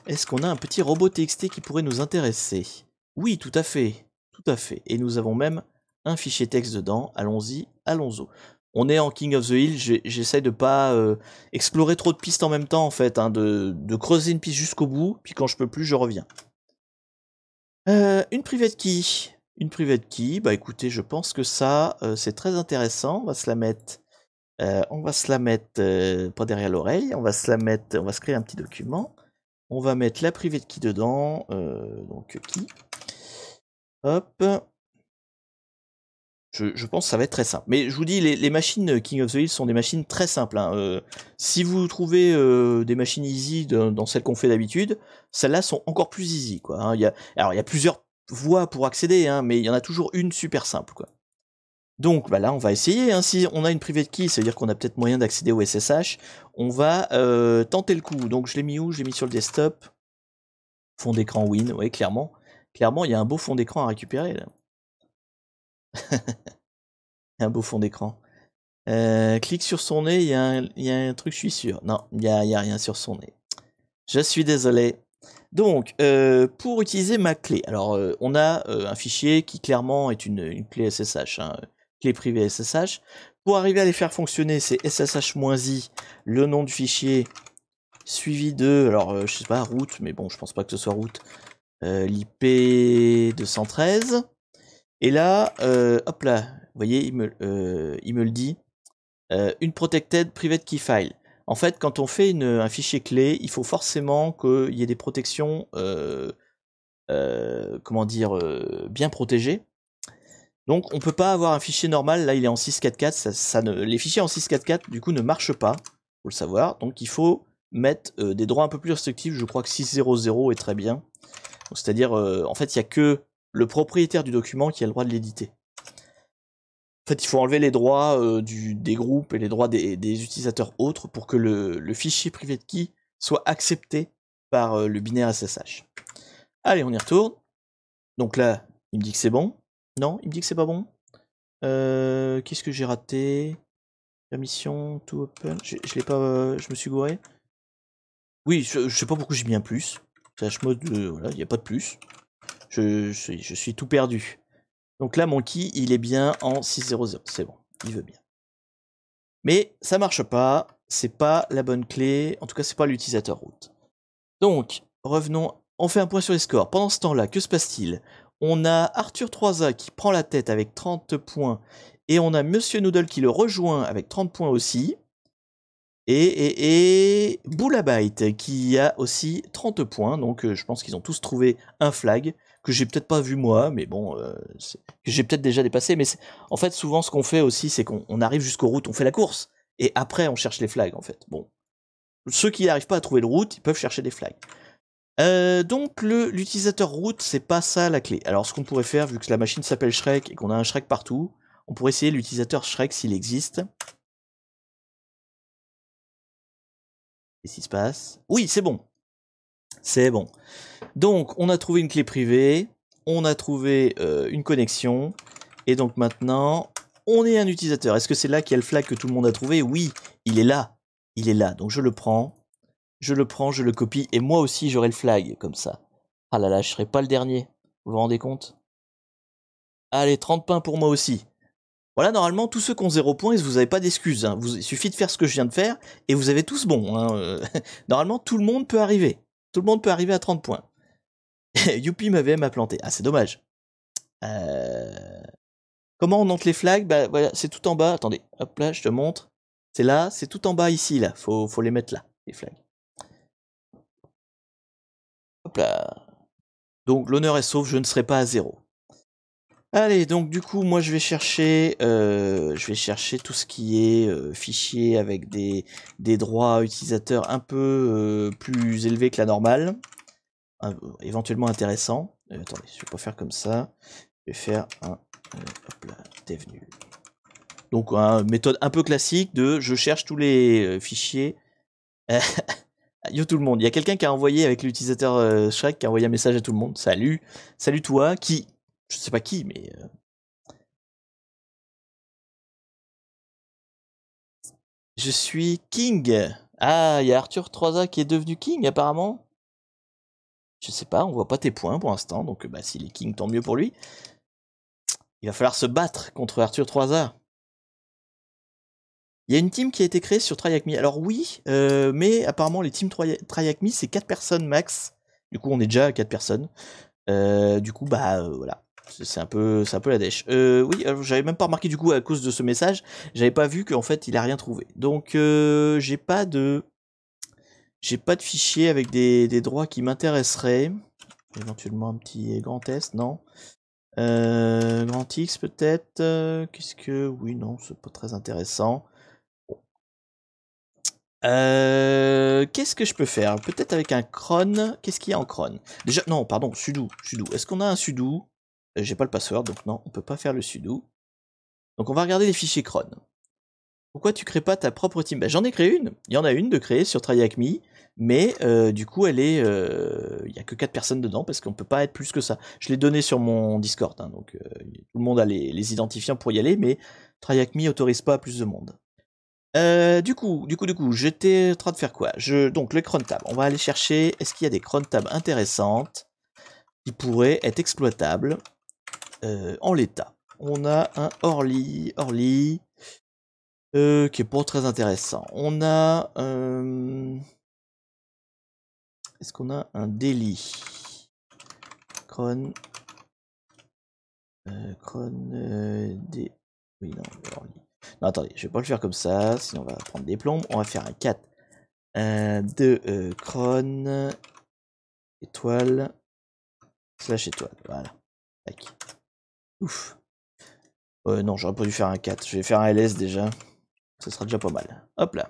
Est-ce qu'on a un petit robot TXT qui pourrait nous intéresser? Oui, tout à fait. Tout à fait. Et nous avons même un fichier texte dedans. Allons-y, allons-y. On est en King of the Hill. J'essaie de pas explorer trop de pistes en même temps en fait. Hein, de creuser une piste jusqu'au bout. Puis quand je peux plus, je reviens. Une private key. Une private key, bah écoutez, je pense que ça, c'est très intéressant. On va se la mettre, pas derrière l'oreille. On va se créer un petit document. On va mettre la private key dedans. Donc key. Hop. Je pense que ça va être très simple. Mais je vous dis, les machines King of the Hill sont des machines très simples. Hein. Si vous trouvez des machines easy dans celles qu'on fait d'habitude, celles-là sont encore plus easy. Quoi, hein. Il y a plusieurs voies pour accéder, hein, mais il y en a toujours une super simple. Quoi. Donc bah là, on va essayer. Hein. Si on a une private key, ça veut dire qu'on a peut-être moyen d'accéder au SSH. On va tenter le coup. Donc je l'ai mis où? Je l'ai mis sur le desktop. Fond d'écran win, oui, clairement. Clairement, il y a un beau fond d'écran à récupérer. Là. Un beau fond d'écran. Clique sur son nez, il y a un truc, je suis sûr. Non, il y a rien sur son nez. Je suis désolé. Donc, pour utiliser ma clé, alors on a un fichier qui clairement est une clé SSH, hein, clé privée SSH. Pour arriver à les faire fonctionner, c'est SSH-i, le nom du fichier, suivi de, alors je sais pas, root, mais bon, je pense pas que ce soit root, l'IP 213. Et là, hop là, vous voyez, il me le dit, une protected private key file. En fait, quand on fait un fichier clé, il faut forcément qu'il y ait des protections, comment dire, bien protégées. Donc, on peut pas avoir un fichier normal. Là, il est en 644. Les fichiers en 644, du coup, ne marchent pas. Faut le savoir. Donc, il faut mettre des droits un peu plus restrictifs. Je crois que 600 est très bien. C'est-à-dire, en fait, il y a que le propriétaire du document qui a le droit de l'éditer. En fait, il faut enlever les droits des groupes et les droits des utilisateurs autres pour que le fichier private key soit accepté par le binaire SSH. Allez, on y retourne. Donc là, il me dit que c'est bon. Non, il me dit que c'est pas bon. Qu'est-ce que j'ai raté? Permission to open. Je l'ai pas. Je me suis gouré. Oui, je sais pas pourquoi j'ai mis un plus. Mode, voilà, il n'y a pas de plus. Je suis tout perdu. Donc là, mon key, il est bien en 600. C'est bon, il veut bien. Mais ça marche pas. C'est pas la bonne clé. En tout cas, c'est pas l'utilisateur root. Donc, revenons. On fait un point sur les scores. Pendant ce temps-là, que se passe-t-il? On a Arthur 3A qui prend la tête avec 30 points. Et on a Monsieur Noodle qui le rejoint avec 30 points aussi. Et Boulabyte qui a aussi 30 points. Donc, je pense qu'ils ont tous trouvé un flag que j'ai peut-être pas vu moi, mais bon, que j'ai peut-être déjà dépassé. Mais en fait, souvent, ce qu'on fait aussi, c'est qu'on arrive jusqu'aux routes, on fait la course, et après, on cherche les flags, en fait. Bon, ceux qui n'arrivent pas à trouver le route, ils peuvent chercher des flags. Donc l'utilisateur root, c'est pas ça la clé. Alors ce qu'on pourrait faire, vu que la machine s'appelle Shrek et qu'on a un Shrek partout, on pourrait essayer l'utilisateur Shrek s'il existe. Qu'est-ce qui se passe? Oui, c'est bon. C'est bon. Donc on a trouvé une clé privée, on a trouvé une connexion, et donc maintenant, on est un utilisateur. Est-ce que c'est là qu'il y a le flag que tout le monde a trouvé? Oui, il est là. Il est là, donc je le prends, je le copie, et moi aussi j'aurai le flag, comme ça. Ah là là, je serai pas le dernier. Vous vous rendez compte? Allez, 30 points pour moi aussi. Voilà, normalement, tous ceux qui ont 0 points, vous n'avez pas d'excuses. Hein. Il suffit de faire ce que je viens de faire, et vous avez tous bon. Hein. Normalement, tout le monde peut arriver. Tout le monde peut arriver à 30 points. Youpi, ma VM a planté. Ah, c'est dommage. Comment on monte les flags? Bah voilà, c'est tout en bas. Attendez, hop là, je te montre. C'est là, c'est tout en bas ici, là. Faut les mettre là, les flags. Hop là. Donc l'honneur est sauf, je ne serai pas à 0. Allez, donc du coup, moi je vais chercher tout ce qui est fichier avec des droits utilisateurs un peu plus élevés que la normale, éventuellement intéressant. Attendez, je vais pas faire comme ça. Je vais faire un hop là, devenu. Donc une méthode un peu classique de je cherche tous les fichiers. Yo tout le monde, il y a quelqu'un qui a envoyé avec l'utilisateur Shrek qui a envoyé un message à tout le monde. Salut, salut toi, qui, je sais pas qui, mais je suis King. Ah, il y a Arthur 3A qui est devenu King apparemment. Je sais pas, on voit pas tes points pour l'instant, donc bah s'il est King, tant mieux pour lui. Il va falloir se battre contre Arthur 3A. Il y a une team qui a été créée sur TryHackMe. Alors oui, mais apparemment les teams TryHackMe c'est 4 personnes max. Du coup on est déjà à 4 personnes. Du coup bah voilà. C'est un peu la dèche. Oui, j'avais même pas remarqué du coup à cause de ce message, j'avais pas vu qu'en fait il a rien trouvé. Donc j'ai pas de fichier avec des droits qui m'intéresseraient. Éventuellement un petit grand test, non. Grand X peut-être. Qu'est-ce que... Oui, non, c'est pas très intéressant. Qu'est-ce que je peux faire? Peut-être avec un cron. Qu'est-ce qu'il y a en cron? Déjà, non, pardon, sudo. Est-ce qu'on a un sudo? J'ai pas le password, donc non, on peut pas faire le sudo. Donc on va regarder les fichiers cron. Pourquoi tu crées pas ta propre team? Bah, j'en ai créé une. Il y en a une de créer sur TryHackMe, mais du coup, elle est, il y a que 4 personnes dedans parce qu'on peut pas être plus que ça. Je l'ai donné sur mon Discord, hein, donc tout le monde a les identifiants pour y aller, mais TryHackMe autorise pas plus de monde. Du coup, j'étais en train de faire quoi? Donc le cron tab, on va aller chercher, est-ce qu'il y a des cron tabs intéressantes qui pourraient être exploitables en l'état? On a un Orly, qui est pas très intéressant. On a... est-ce qu'on a un daily? Cron... Oui, non, Orly. Non, attendez, je vais pas le faire comme ça, sinon on va prendre des plombes. On va faire un 4 de cron étoile slash étoile. Voilà. Tac. Ouf. Non, j'aurais pas dû faire un 4. Je vais faire un ls déjà. Ce sera déjà pas mal. Hop là.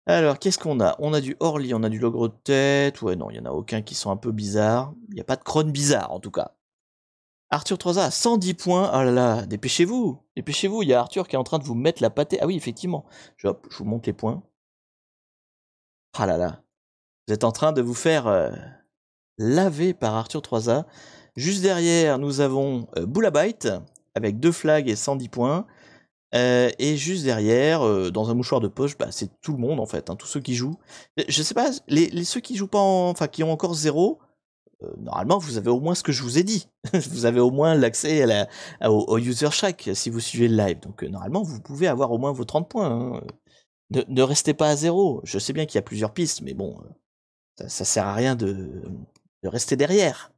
Alors, qu'est-ce qu'on a? On a du Orly, on a du logre de tête. Ouais, non, il y en a aucun qui sont un peu bizarres. Il n'y a pas de cron bizarre, en tout cas. Arthur 3A à 110 points. Ah là là, dépêchez-vous. Dépêchez-vous, il y a Arthur qui est en train de vous mettre la pâtée. Ah oui, effectivement. Je vous montre les points. Ah là là. Vous êtes en train de vous faire laver par Arthur 3A. Juste derrière, nous avons Boulabyte avec 2 flags et 110 points. Et juste derrière, dans un mouchoir de poche, bah, c'est tout le monde en fait, hein, tous ceux qui jouent. Je sais pas, ceux qui jouent pas, enfin qui ont encore 0, normalement vous avez au moins ce que je vous ai dit. Vous avez au moins l'accès au user Shrek si vous suivez le live. Donc normalement vous pouvez avoir au moins vos 30 points. Hein. Ne restez pas à 0. Je sais bien qu'il y a plusieurs pistes, mais bon, ça sert à rien de rester derrière.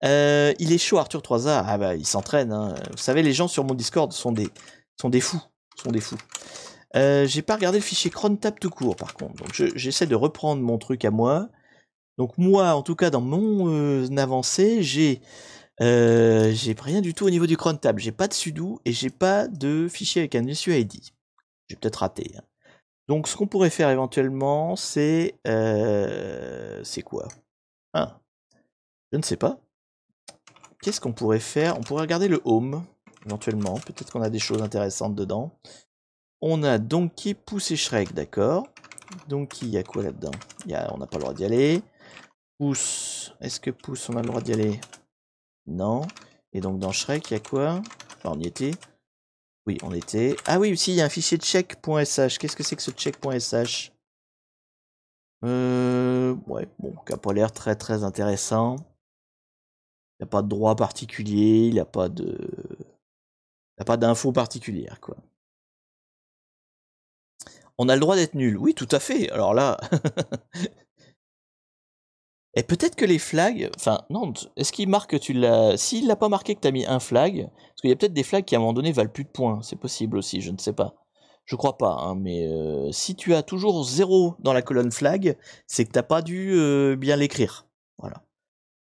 Il est chaud Arthur 3A, ah bah il s'entraîne. Hein. Vous savez, les gens sur mon Discord sont des fous. J'ai pas regardé le fichier crontab tout court par contre, donc j'essaie de reprendre mon truc à moi. Donc moi, en tout cas dans mon avancée, j'ai rien du tout au niveau du crontab. J'ai pas de sudo et j'ai pas de fichier avec un SUID. J'ai peut-être raté. Hein. Donc ce qu'on pourrait faire éventuellement, c'est quoi? Ah, je ne sais pas. Qu'est-ce qu'on pourrait faire? On pourrait regarder le home, éventuellement. Peut-être qu'on a des choses intéressantes dedans. On a Donkey, Pouce et Shrek, d'accord. Donkey, il y a quoi là-dedans? On n'a pas le droit d'y aller. Pouce, est-ce que Pouce, on a le droit d'y aller? Non. Et donc dans Shrek, il y a quoi? Enfin, on y était. Oui, on était. Ah oui, aussi, il y a un fichier check.sh. Qu'est-ce que c'est que ce check.sh? Ouais, bon, qui n'a pas l'air très très intéressant. Il n'y a pas de droit particulier, il n'y a pas de... Il n'y a pas d'infos particulières, quoi. On a le droit d'être nul. Oui, tout à fait. Alors là... Et peut-être que les flags... Enfin, non, est-ce qu'il marque que tu l'as... S'il l'a pas marqué que tu as mis un flag, parce qu'il y a peut-être des flags qui à un moment donné valent plus de points. C'est possible aussi, je ne sais pas. Je crois pas, hein, mais si tu as toujours 0 dans la colonne flag, c'est que t'as pas dû bien l'écrire. Voilà.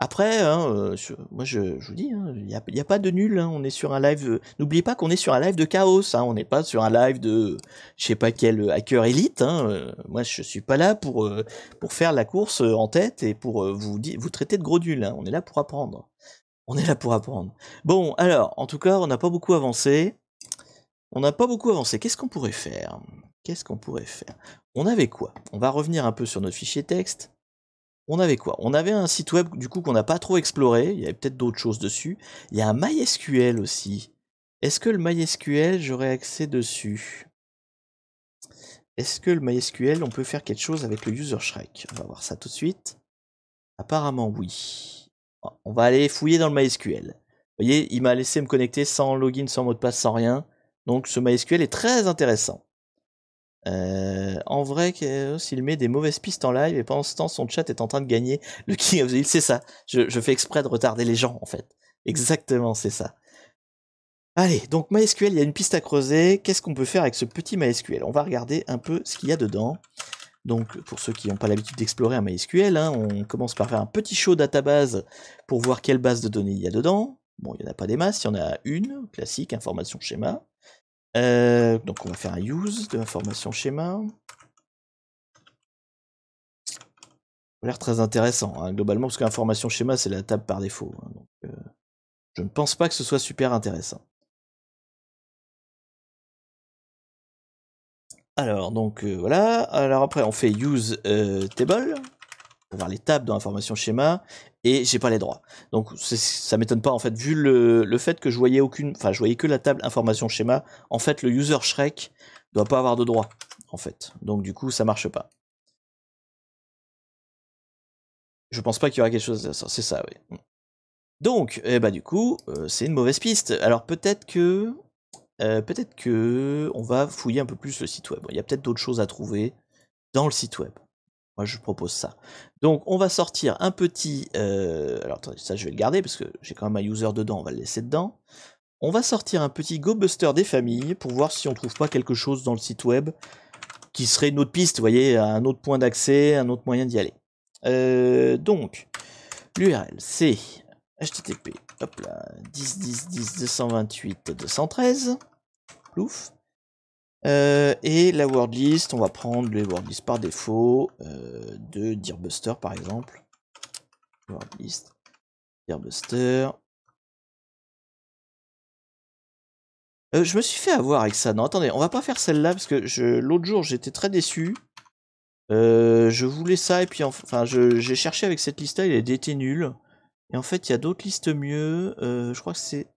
Après, hein, moi je vous dis, il n'y a pas de nul, hein, on est sur un live... N'oubliez pas qu'on est sur un live de chaos, hein, on n'est pas sur un live de je sais pas quel hacker élite. Hein, moi je suis pas là pour faire la course en tête et pour vous traiter de gros nuls, hein, on est là pour apprendre. On est là pour apprendre. Bon, alors, en tout cas, on n'a pas beaucoup avancé. On n'a pas beaucoup avancé. Qu'est-ce qu'on pourrait faire? Qu'est-ce qu'on pourrait faire? On avait quoi? On va revenir un peu sur notre fichier texte. On avait quoi? On avait un site web du coup qu'on n'a pas trop exploré. Il y avait peut-être d'autres choses dessus. Il y a un MySQL aussi. Est-ce que le MySQL, j'aurais accès dessus? Est-ce que le MySQL, on peut faire quelque chose avec le user Shrek? On va voir ça tout de suite. Apparemment oui. On va aller fouiller dans le MySQL. Vous voyez, il m'a laissé me connecter sans login, sans mot de passe, sans rien. Donc ce MySQL est très intéressant. En vrai, s'il met des mauvaises pistes en live et pendant ce temps son chat est en train de gagner le King of the Hill, c'est ça. Je fais exprès de retarder les gens en fait. Exactement, c'est ça. Allez, donc MySQL, il y a une piste à creuser. Qu'est-ce qu'on peut faire avec ce petit MySQL? On va regarder un peu ce qu'il y a dedans. Donc pour ceux qui n'ont pas l'habitude d'explorer un MySQL, hein, on commence par faire un petit show database pour voir quelle base de données il y a dedans. Bon, il n'y en a pas des masses, il y en a une, classique, information schéma. Donc on va faire un use de information schéma. Ça a l'air très intéressant, hein, globalement, parce qu'information schéma, c'est la table par défaut. Hein, donc, je ne pense pas que ce soit super intéressant. Alors, donc voilà. Alors après, on fait use table pour voir les tables dans l'information schéma, et j'ai pas les droits. Donc ça m'étonne pas en fait, vu le fait que je voyais je voyais que la table information schéma. En fait, le user Shrek doit pas avoir de droits en fait. Donc du coup, ça marche pas. Je pense pas qu'il y aura quelque chose de ça. C'est ça, oui. Donc, du coup, c'est une mauvaise piste. Alors peut-être que on va fouiller un peu plus le site web. Il y a peut-être d'autres choses à trouver dans le site web. Moi, je propose ça. Donc, on va sortir un petit... alors, attendez, ça, je vais le garder parce que j'ai quand même un user dedans. On va le laisser dedans. On va sortir un petit GoBuster des familles pour voir si on trouve pas quelque chose dans le site web qui serait une autre piste, vous voyez, un autre point d'accès, un autre moyen d'y aller. Donc, l'URL, c'est http, hop là, 10.10.10.228.213, plouf. Et la word list, on va prendre les word list par défaut de Deerbuster par exemple. Word list, Deerbuster. Je me suis fait avoir avec ça. Non, attendez, on va pas faire celle-là parce que l'autre jour j'étais très déçu. Je voulais ça et puis enfin j'ai cherché avec cette liste-là, il était nul. Et en fait, il y a d'autres listes mieux. Je crois que c'est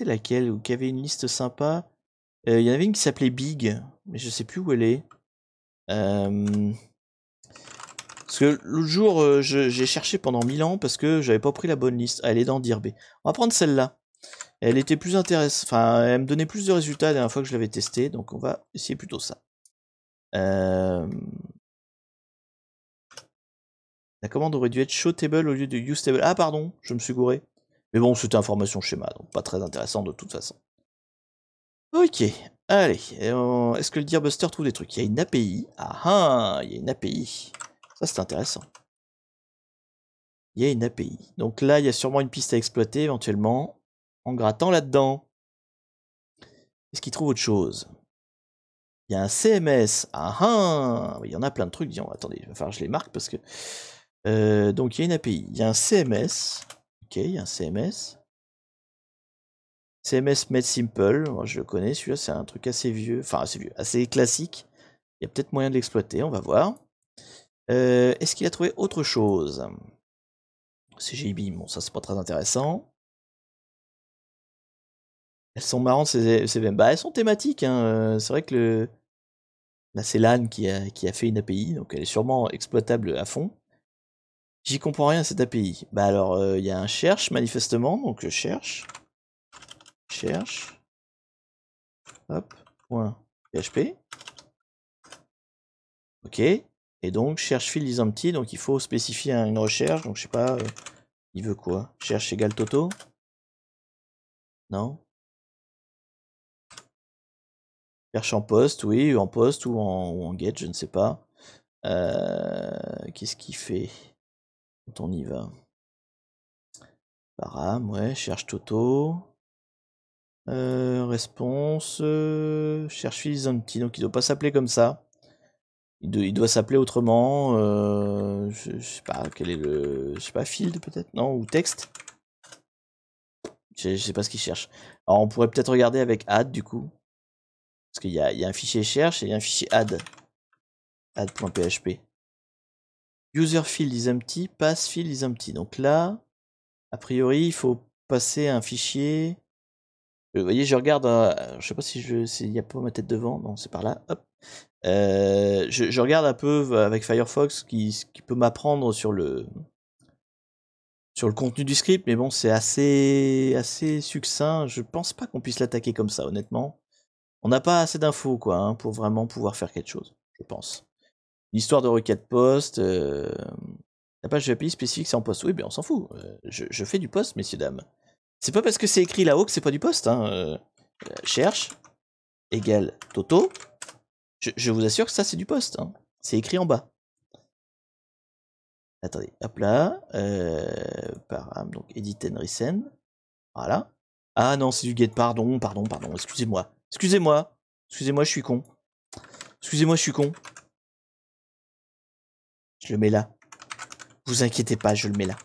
laquelle ou qu'il y avait une liste sympa. Il y en avait une qui s'appelait Big, mais je sais plus où elle est. Parce que l'autre jour, j'ai cherché pendant 1000 ans parce que j'avais pas pris la bonne liste. Ah, elle est dans Dirb. On va prendre celle-là. Elle était plus intéressante. Enfin, elle me donnait plus de résultats la dernière fois que je l'avais testé. Donc on va essayer plutôt ça. La commande aurait dû être show table au lieu de use table. Ah pardon, je me suis gouré. Mais bon, c'était information schéma, donc pas très intéressant de toute façon. Ok, allez. Est-ce que le Deerbuster trouve des trucs? Il y a une API. Ah ah, il y a une API. Ça c'est intéressant. Il y a une API. Donc là, il y a sûrement une piste à exploiter éventuellement. En grattant là-dedans. Est-ce qu'il trouve autre chose? Il Il y a un CMS. Ah ah, il y en a plein de trucs. Disons, attendez, il va falloir que je les marque parce que... donc il y a une API. Il y a un CMS. Ok, il y a un CMS. CMS Made Simple. Moi, je le connais. Celui-là, c'est un truc assez vieux. Enfin, assez vieux. Assez classique. Il y a peut-être moyen de l'exploiter. On va voir. Est-ce qu'il a trouvé autre chose? CGI, bon, ça, c'est pas très intéressant. Elles sont marrantes, ces VM. Bah, elles sont thématiques, hein. C'est vrai que là, c'est LAN qui a fait une API, donc elle est sûrement exploitable à fond. J'y comprends rien à cette API. Bah alors, il y a un cherche, manifestement, donc je cherche. Hop, point PHP. Ok. Et donc, cherche field is empty, donc il faut spécifier une recherche, donc je sais pas, il veut quoi? Cherche égale Toto? Non? Cherche en poste, oui, en poste ou en get, je ne sais pas. Qu'est-ce qu'il fait quand on y va? Param, ouais, cherche Toto. Réponse, cherche field empty, donc il doit pas s'appeler comme ça. Il doit s'appeler autrement. Je sais pas quel est le, je sais pas, field peut-être, non, ou texte. Je sais pas ce qu'il cherche. Alors on pourrait peut-être regarder avec add du coup, parce qu'il y a un fichier cherche et il y a un fichier add.php. User field is empty, pass field is empty. Donc là, a priori, il faut passer un fichier. Vous voyez, je regarde, je sais pas si il y a pas ma tête devant, non, c'est par là, hop. Je regarde un peu avec Firefox qui peut m'apprendre sur le contenu du script, mais bon, c'est assez succinct. Je pense pas qu'on puisse l'attaquer comme ça, honnêtement. On n'a pas assez d'infos, quoi, hein, pour vraiment pouvoir faire quelque chose, je pense. L'histoire de requête post, la page de API spécifique, c'est en post. Oui, mais on s'en fout. Je fais du post, messieurs, dames. C'est pas parce que c'est écrit là-haut que c'est pas du post. Hein. Cherche égale Toto. Je vous assure que ça, c'est du post. Hein. C'est écrit en bas. Attendez, hop là. Param, donc edit and resend. Voilà. Ah non, c'est du get. Pardon. Excusez-moi. Excusez-moi, je suis con. Excusez-moi, je suis con. Je le mets là. Vous inquiétez pas, je le mets là.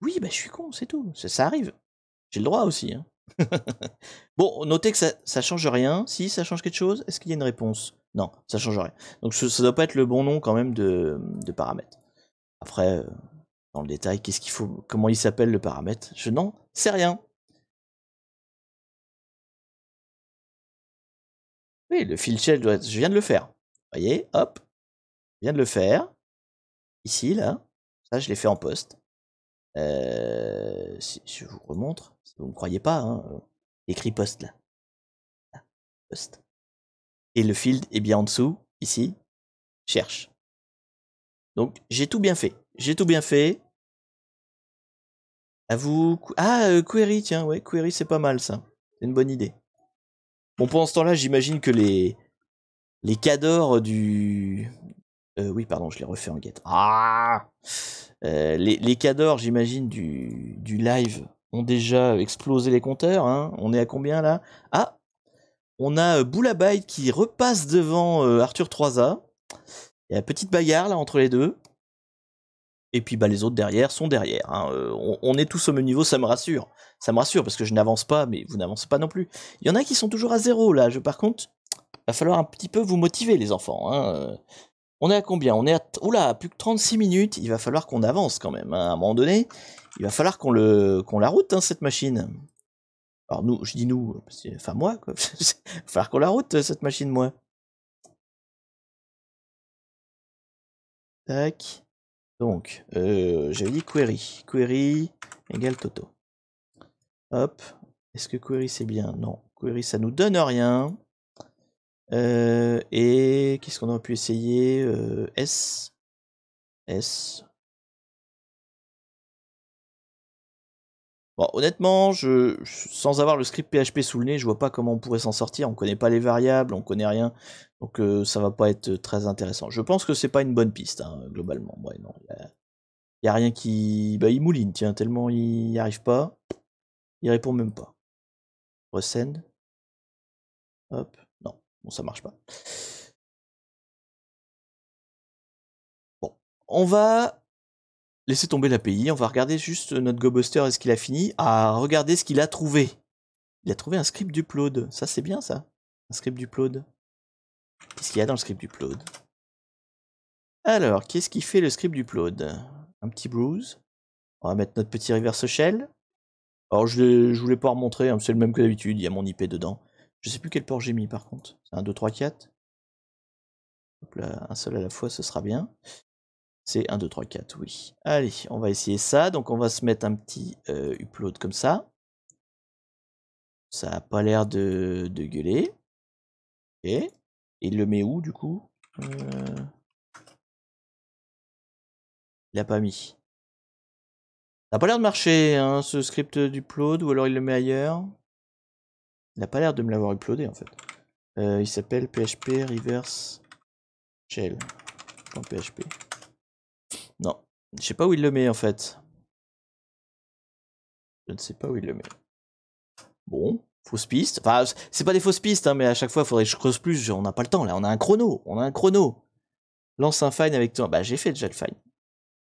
Oui, bah je suis con, c'est tout. Ça arrive. J'ai le droit aussi. Hein. Bon, notez que ça change rien. Si, ça change quelque chose. Est-ce qu'il y a une réponse? Non, ça change rien. Donc ça doit pas être le bon nom quand même de paramètre. Après, dans le détail, qu'est-ce qu'il faut? Comment il s'appelle le paramètre? Je n'en sais rien. Oui, le field shell doit être... Je viens de le faire. Vous voyez, hop. Je viens de le faire. Ici, là. Ça, je l'ai fait en poste. Si je vous remontre, si vous ne me croyez pas, hein, écrit post là. Post. Et le field est bien en dessous, ici. Cherche. Donc, j'ai tout bien fait. J'ai tout bien fait. À vous... Ah, query, tiens, ouais, query, c'est pas mal, ça. C'est une bonne idée. Bon, pendant ce temps-là, j'imagine que les cadors du... oui, pardon, je l'ai refait en get. Ah les cadors, j'imagine, du live ont déjà explosé les compteurs. Hein. On est à combien, là? Ah, on a Boulabyte qui repasse devant Arthur 3A. Il y a une petite bagarre, là, entre les deux. Et puis bah, les autres derrière sont derrière. Hein. On est tous au même niveau, ça me rassure. Ça me rassure parce que je n'avance pas, mais vous n'avancez pas non plus. Il y en a qui sont toujours à 0 là. Par contre, va falloir un petit peu vous motiver les enfants. Hein. On est à combien? On est à oula, plus que 36 minutes. Il va falloir qu'on avance quand même. Hein. À un moment donné, il va falloir qu'on la route hein, cette machine. Alors nous, je dis nous, enfin moi, quoi. Il va falloir qu'on la route cette machine, moi. Tac. Donc, j'avais dit query. Query égale Toto. Hop. Est-ce que query c'est bien? Non. Query ça nous donne rien. Et qu'est-ce qu'on aurait pu essayer? S. Bon, honnêtement, sans avoir le script PHP sous le nez, je vois pas comment on pourrait s'en sortir. On connaît pas les variables, on connaît rien. Donc ça va pas être très intéressant. Je pense que c'est pas une bonne piste, hein, globalement. Ouais, non, y a rien qui... Bah, il mouline, tiens, tellement il n'y arrive pas. Il répond même pas. Resend. Hop. Non. Bon, ça marche pas. Bon, on va laisser tomber l'API. On va regarder juste notre GoBuster, est-ce qu'il a fini? Ah, regardez ce qu'il a trouvé. Il a trouvé un script d'upload. Ça, c'est bien, ça. Un script d'upload. Qu'est-ce qu'il y a dans le script d'upload? Alors, qu'est-ce qui fait le script d'upload? Un petit bruise. On va mettre notre petit reverse shell. Alors, je voulais pas remontrer, hein, c'est le même que d'habitude, il y a mon IP dedans. Je sais plus quel port j'ai mis par contre. C'est un 2, 3, 4. Hop là, un seul à la fois, ce sera bien. C'est 1, 2, 3, 4, oui. Allez, on va essayer ça. Donc, on va se mettre un petit upload comme ça. Ça a pas l'air de gueuler. Et il le met où, du coup? Il a pas mis. Ça a pas l'air de marcher, hein, ce script d'upload, ou alors il le met ailleurs. Il a pas l'air de me l'avoir uploadé, en fait. Il s'appelle PHP reverse shell.php. Non, je sais pas où il le met, en fait. Je ne sais pas où il le met. Bon, fausse piste. Enfin, c'est pas des fausses pistes, hein, mais à chaque fois, il faudrait que je creuse plus. On n'a pas le temps, là. On a un chrono. On a un chrono. Lance un find avec toi. Bah, j'ai fait déjà le find.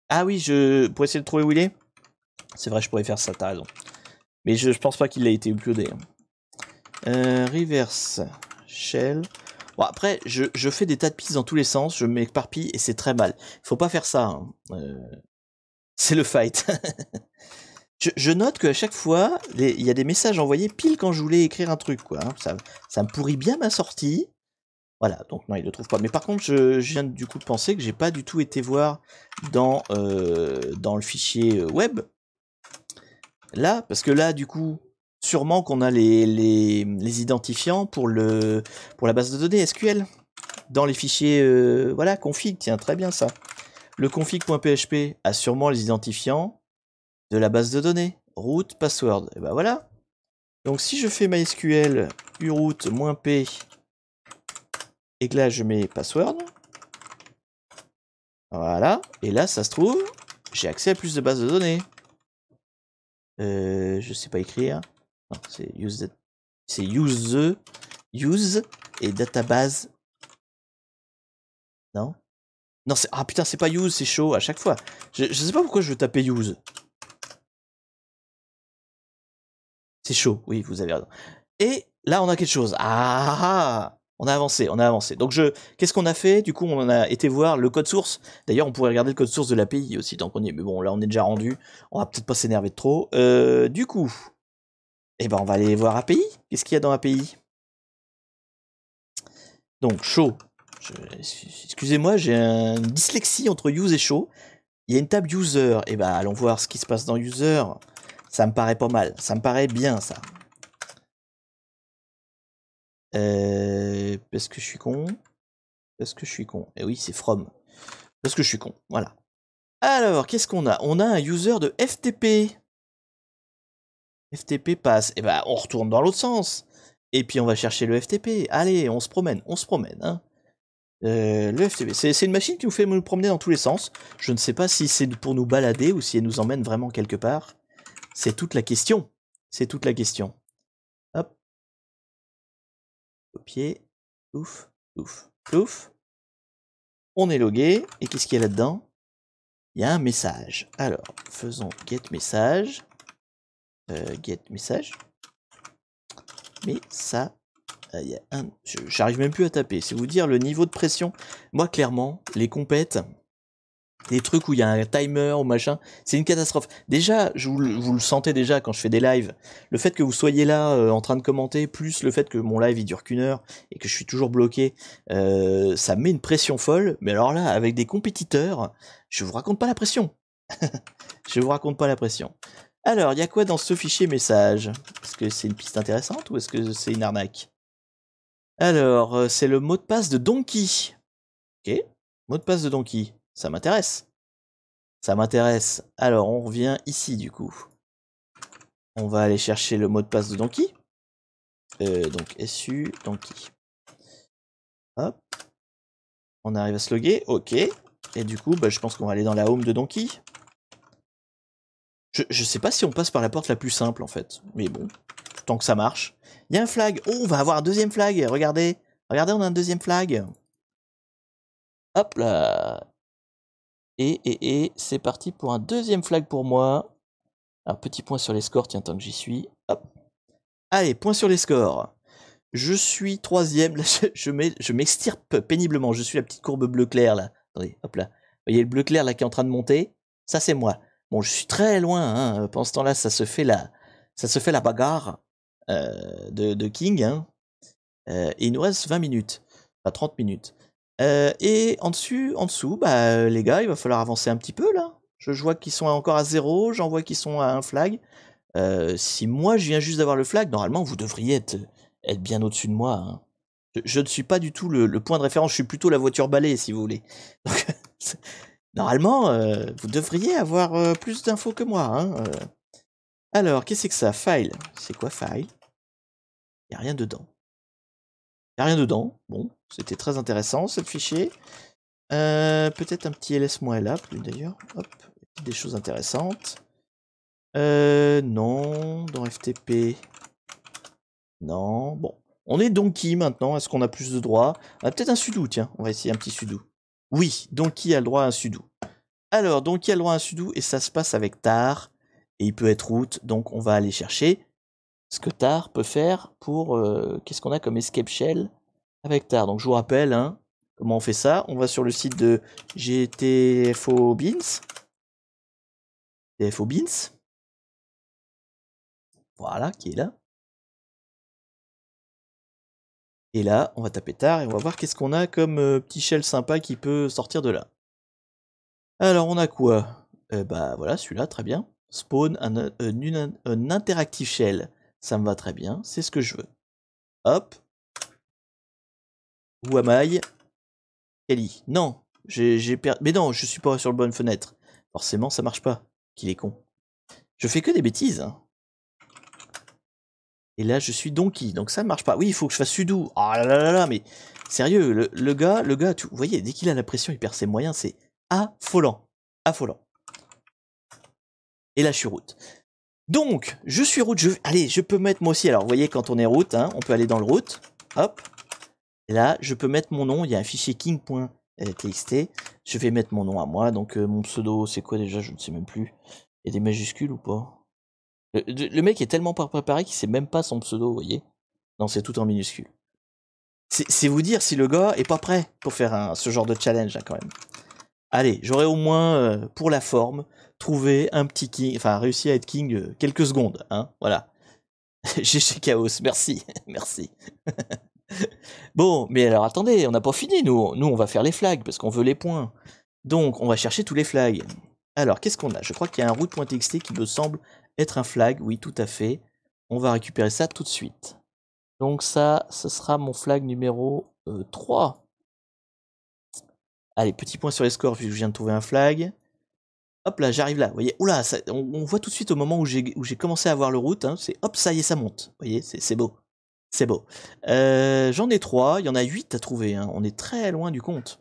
Ah oui, pour essayer de trouver où il est. C'est vrai, je pourrais faire ça, t'as raison. Mais je pense pas qu'il a été uploadé. Reverse shell. Bon, après, je fais des tas de pistes dans tous les sens, je m'éparpille et c'est très mal. Faut pas faire ça. Hein. C'est le fight. je note qu'à chaque fois, il y a des messages envoyés pile quand je voulais écrire un truc, quoi. Hein. Ça me pourrit bien ma sortie. Voilà, donc non, il le trouve pas. Mais par contre, je viens du coup de penser que j'ai pas du tout été voir dans le fichier web. Là, parce que là, du coup, sûrement qu'on a les identifiants pour la base de données SQL. Dans les fichiers, voilà, config, tiens, très bien ça. Le config.php a sûrement les identifiants de la base de données. Root, password, et ben voilà. Donc si je fais MySQL uroot-p et que là je mets password, voilà, et là ça se trouve, j'ai accès à plus de bases de données. Je sais pas écrire. Non, c'est use et database. Non? Non, c'est... Ah putain, c'est pas use, c'est show à chaque fois. Je sais pas pourquoi je veux taper use. C'est chaud, oui, vous avez raison. Et là, on a quelque chose. Ah, on a avancé, on a avancé. Donc, qu'est-ce qu'on a fait? Du coup, on a été voir le code source. D'ailleurs, on pourrait regarder le code source de l'API aussi, tant qu'on y est. Mais bon, là, on est déjà rendu. On va peut-être pas s'énerver de trop. Du coup, eh ben, on va aller voir API. Qu'est-ce qu'il y a dans API? Donc, show. Excusez-moi, j'ai une dyslexie entre use et show. Il y a une table user. Eh ben, allons voir ce qui se passe dans user. Ça me paraît pas mal. Ça me paraît bien, ça. Parce que je suis con. Parce que je suis con. Et oui, c'est from. Parce que je suis con. Voilà. Alors, qu'est-ce qu'on a? On a un user de FTP. FTP passe. Et ben, on retourne dans l'autre sens. Et puis, on va chercher le FTP. Allez, on se promène. On se promène. Hein. Le FTP. C'est une machine qui nous fait nous promener dans tous les sens. Je ne sais pas si c'est pour nous balader ou si elle nous emmène vraiment quelque part. C'est toute la question. C'est toute la question. Hop. Copier. Ouf. Ouf. Ouf. On est logué. Et qu'est-ce qu'il y a là-dedans? Il y a un message. Alors, faisons get message. Get message. Mais ça, il y a un... J'arrive même plus à taper. C'est vous dire le niveau de pression. Moi, clairement, les compètes, les trucs où il y a un timer ou machin, c'est une catastrophe. Déjà, vous le sentez déjà quand je fais des lives. Le fait que vous soyez là en train de commenter, plus le fait que mon live il dure qu'1 heure et que je suis toujours bloqué, ça me met une pression folle. Mais alors là, avec des compétiteurs, je vous raconte pas la pression. Je vous raconte pas la pression. Alors, il y a quoi dans ce fichier message? Est-ce que c'est une piste intéressante ou est-ce que c'est une arnaque? Alors, c'est le mot de passe de Donkey. Ok, mot de passe de Donkey. Ça m'intéresse. Ça m'intéresse. Alors, on revient ici, du coup. On va aller chercher le mot de passe de Donkey. Donc, SU, Donkey. Hop. On arrive à se loguer. Ok. Et du coup, bah, je pense qu'on va aller dans la home de Donkey. Je sais pas si on passe par la porte la plus simple, en fait. Mais bon, tant que ça marche. Il y a un flag. Oh, on va avoir un deuxième flag. Regardez. Regardez, on a un deuxième flag. Hop là. Et c'est parti pour un deuxième flag pour moi. Un petit point sur les scores, tiens, tant que j'y suis. Hop. Allez, point sur les scores. Je suis troisième. Là, je m'extirpe péniblement. Je suis la petite courbe bleu clair là. Attendez, hop là. Vous voyez le bleu clair là qui est en train de monter? Ça, c'est moi. Bon, je suis très loin. Hein. Pendant ce temps-là, ça se fait la bagarre de King. Hein. Et il nous reste 20 minutes. Enfin, 30 minutes. Et en dessous, bah, les gars, il va falloir avancer un petit peu là. Je vois qu'ils sont encore à 0, j'en vois qu'ils sont à un flag. Si moi je viens juste d'avoir le flag, normalement vous devriez être bien au-dessus de moi. Hein. Je ne suis pas du tout le point de référence, je suis plutôt la voiture balai si vous voulez. Donc, normalement, vous devriez avoir plus d'infos que moi. Hein. Alors, qu'est-ce que c'est que ça? File. C'est quoi file? Il n'y a rien dedans. Il n'y a rien dedans. Bon, c'était très intéressant ce fichier. Peut-être un petit ls-là, d'ailleurs. Hop, des choses intéressantes. Non, dans FTP. Non, bon. On est Donkey maintenant, est-ce qu'on a plus de droits? On a peut-être un sudo, tiens, on va essayer un petit sudo. Oui, Donkey a le droit à un sudo. Alors, Donkey a le droit à un sudo, et ça se passe avec tar, et il peut être root, donc on va aller chercher ce que tar peut faire pour... qu'est-ce qu'on a comme escape shell avec tar? Donc je vous rappelle, hein, comment on fait ça? On va sur le site de GTFO Beans. TFO Beans. Voilà, qui est là. Et là, on va taper tar et on va voir qu'est-ce qu'on a comme petit shell sympa qui peut sortir de là. Alors, on a quoi? Bah voilà, celui-là, très bien. Spawn un interactive shell. Ça me va très bien, c'est ce que je veux. Hop. Où am I? Kelly. Non, j'ai perdu. Mais non, je suis pas sur le bonne fenêtre. Forcément, ça marche pas. Qu'il est con. Je fais que des bêtises. Hein. Et là, je suis Donkey, donc ça ne marche pas. Oui, il faut que je fasse sudo. Ah là là là là, mais sérieux, le gars, vous voyez, dès qu'il a la pression, il perd ses moyens, c'est affolant. Affolant. Et là, je suis root. Donc, je suis root, allez, je peux mettre moi aussi, alors vous voyez, quand on est root, hein, on peut aller dans le root, hop. Et là, je peux mettre mon nom, il y a un fichier king.txt, je vais mettre mon nom à moi, donc mon pseudo, c'est quoi déjà, je ne sais même plus. Il y a des majuscules ou pas? Le mec est tellement pas préparé qu'il sait même pas son pseudo, vous voyez. Non, c'est tout en minuscule. C'est vous dire si le gars est pas prêt pour faire ce genre de challenge, hein, quand même. Allez, j'aurais au moins, pour la forme, trouvé un petit king, enfin réussi à être king quelques secondes, hein, voilà. GG Chaos, merci, merci. Bon, mais alors attendez, on n'a pas fini, nous on va faire les flags, parce qu'on veut les points. Donc, on va chercher tous les flags. Alors, qu'est-ce qu'on a? Je crois qu'il y a un root.txt qui me semble être un flag, oui, tout à fait. On va récupérer ça tout de suite. Donc ça, ce sera mon flag numéro 3. Allez, petit point sur les scores, vu que je viens de trouver un flag. Hop là, j'arrive là, vous voyez. Oula, on voit tout de suite au moment où j'ai commencé à voir le route, hein, c'est hop, ça y est, ça monte. Vous voyez, c'est beau. C'est beau. J'en ai 3, il y en a 8 à trouver, hein. On est très loin du compte.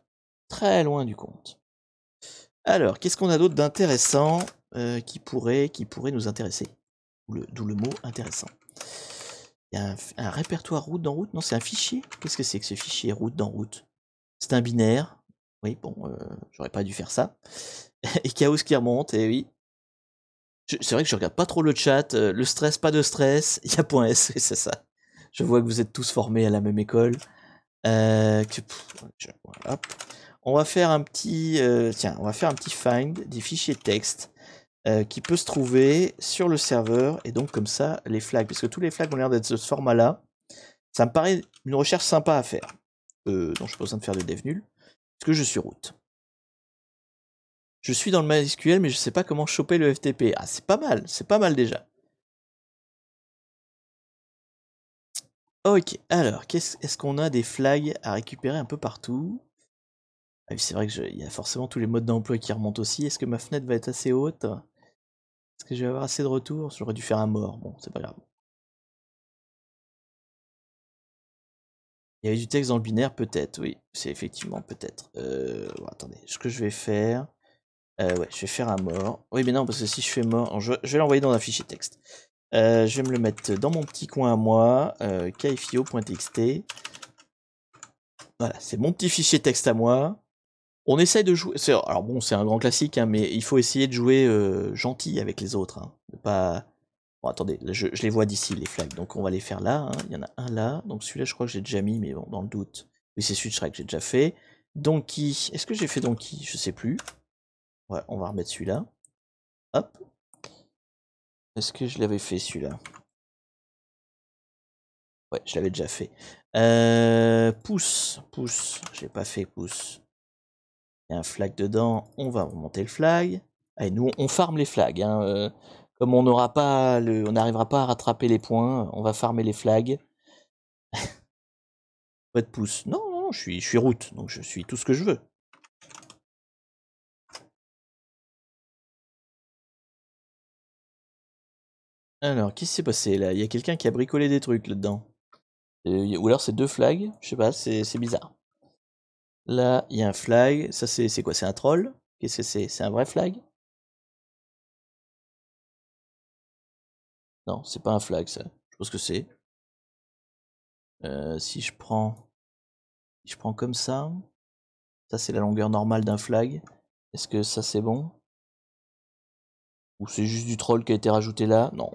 Très loin du compte. Alors, qu'est-ce qu'on a d'autre d'intéressant qui pourrait nous intéresser? D'où le mot intéressant. Il y a un répertoire route dans route? Non, c'est un fichier? Qu'est-ce que c'est que ce fichier route dans route? C'est un binaire. Oui, bon, j'aurais pas dû faire ça. Et chaos qui remonte, et oui. C'est vrai que je regarde pas trop le chat. Le stress, pas de stress. Il y a point S, c'est ça. Je vois que vous êtes tous formés à la même école. Voilà. On va faire un petit, on va faire un petit find des fichiers texte qui peut se trouver sur le serveur, et donc comme ça, les flags, parce que tous les flags ont l'air d'être de ce format-là. Ça me paraît une recherche sympa à faire. Donc je n'ai pas besoin de faire de dev nul, parce que je suis root. Je suis dans le MySQL, mais je ne sais pas comment choper le FTP. Ah, c'est pas mal déjà. Ok, alors, est-ce qu'on a des flags à récupérer un peu partout? Ah oui, c'est vrai qu'il y a forcément tous les modes d'emploi qui remontent aussi. Est-ce que ma fenêtre va être assez haute? Est-ce que je vais avoir assez de retours? J'aurais dû faire un mort. Bon, c'est pas grave. Il y avait du texte dans le binaire, peut-être, oui. C'est effectivement, peut-être. Bon, attendez, ce que je vais faire... ouais, je vais faire un mort. Oui, mais non, parce que si je fais mort... je vais l'envoyer dans un fichier texte. Je vais me le mettre dans mon petit coin à moi, kfio.txt. Voilà, c'est mon petit fichier texte à moi. On essaye de jouer. Alors bon, c'est un grand classique, hein, mais il faut essayer de jouer gentil avec les autres. Hein. Pas. Bon, attendez, là, je les vois d'ici, les flags. Donc on va les faire là. Hein. Il y en a un là. Donc celui-là, je crois que j'ai déjà mis, mais bon, dans le doute. Oui, c'est celui de Shrek que j'ai déjà fait. Donkey. Est-ce que j'ai fait Donkey? Je sais plus. Ouais, on va remettre celui-là. Hop. Est-ce que je l'avais fait celui-là? Ouais, je l'avais déjà fait. Pouce. Pouce. J'ai pas fait pouce. Il y a un flag dedans. On va remonter le flag. Allez, nous, on farm les flags. Hein. Comme on n'aura pas on n'arrivera pas à rattraper les points, on va farmer les flags. Pas de pouce. Non, non, je suis route, donc je suis tout ce que je veux. Alors, qu'est-ce qui s'est passé là? Il y a quelqu'un qui a bricolé des trucs là-dedans. Ou alors c'est deux flags, je sais pas, c'est bizarre. Là, il y a un flag. Ça, c'est quoi? C'est un troll? Qu'est-ce que c'est? C'est un vrai flag? Non, c'est pas un flag, ça. Je pense que c'est. Si je prends comme ça c'est la longueur normale d'un flag. Est-ce que ça c'est bon? Ou c'est juste du troll qui a été rajouté là? Non,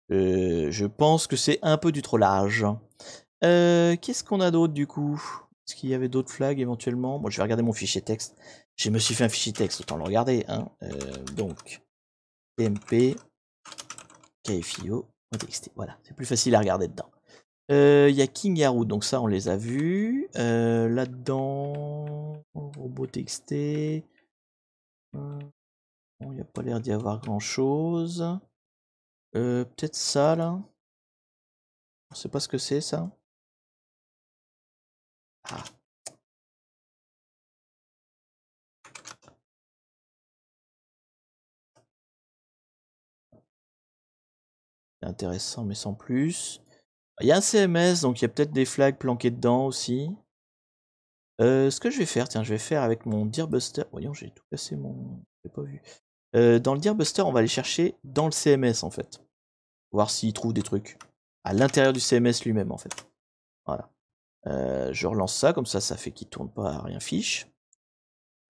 je pense que c'est un peu du trollage. Qu'est-ce qu'on a d'autre du coup? Est-ce qu'il y avait d'autres flags éventuellement? Bon, je vais regarder mon fichier texte. Je me suis fait un fichier texte, autant le regarder. Hein. Donc, tmp, kfio, txt. Voilà, c'est plus facile à regarder dedans. Il y a King et Harout, donc ça on les a vus. Là-dedans, robot.txt. Bon, il n'y a pas l'air d'y avoir grand-chose. Peut-être ça là. On sait pas ce que c'est ça. Ah. C'est intéressant mais sans plus. Il y a un CMS, donc il y a peut-être des flags planqués dedans aussi. Ce que je vais faire, tiens, je vais faire avec mon Deerbuster. Voyons, j'ai tout cassé mon. J'ai pas vu. Dans le Deerbuster, on va aller chercher dans le CMS en fait. Voir s'il trouve des trucs. À l'intérieur du CMS lui-même en fait. Voilà. Je relance ça, comme ça fait qu'il tourne pas à rien fiche.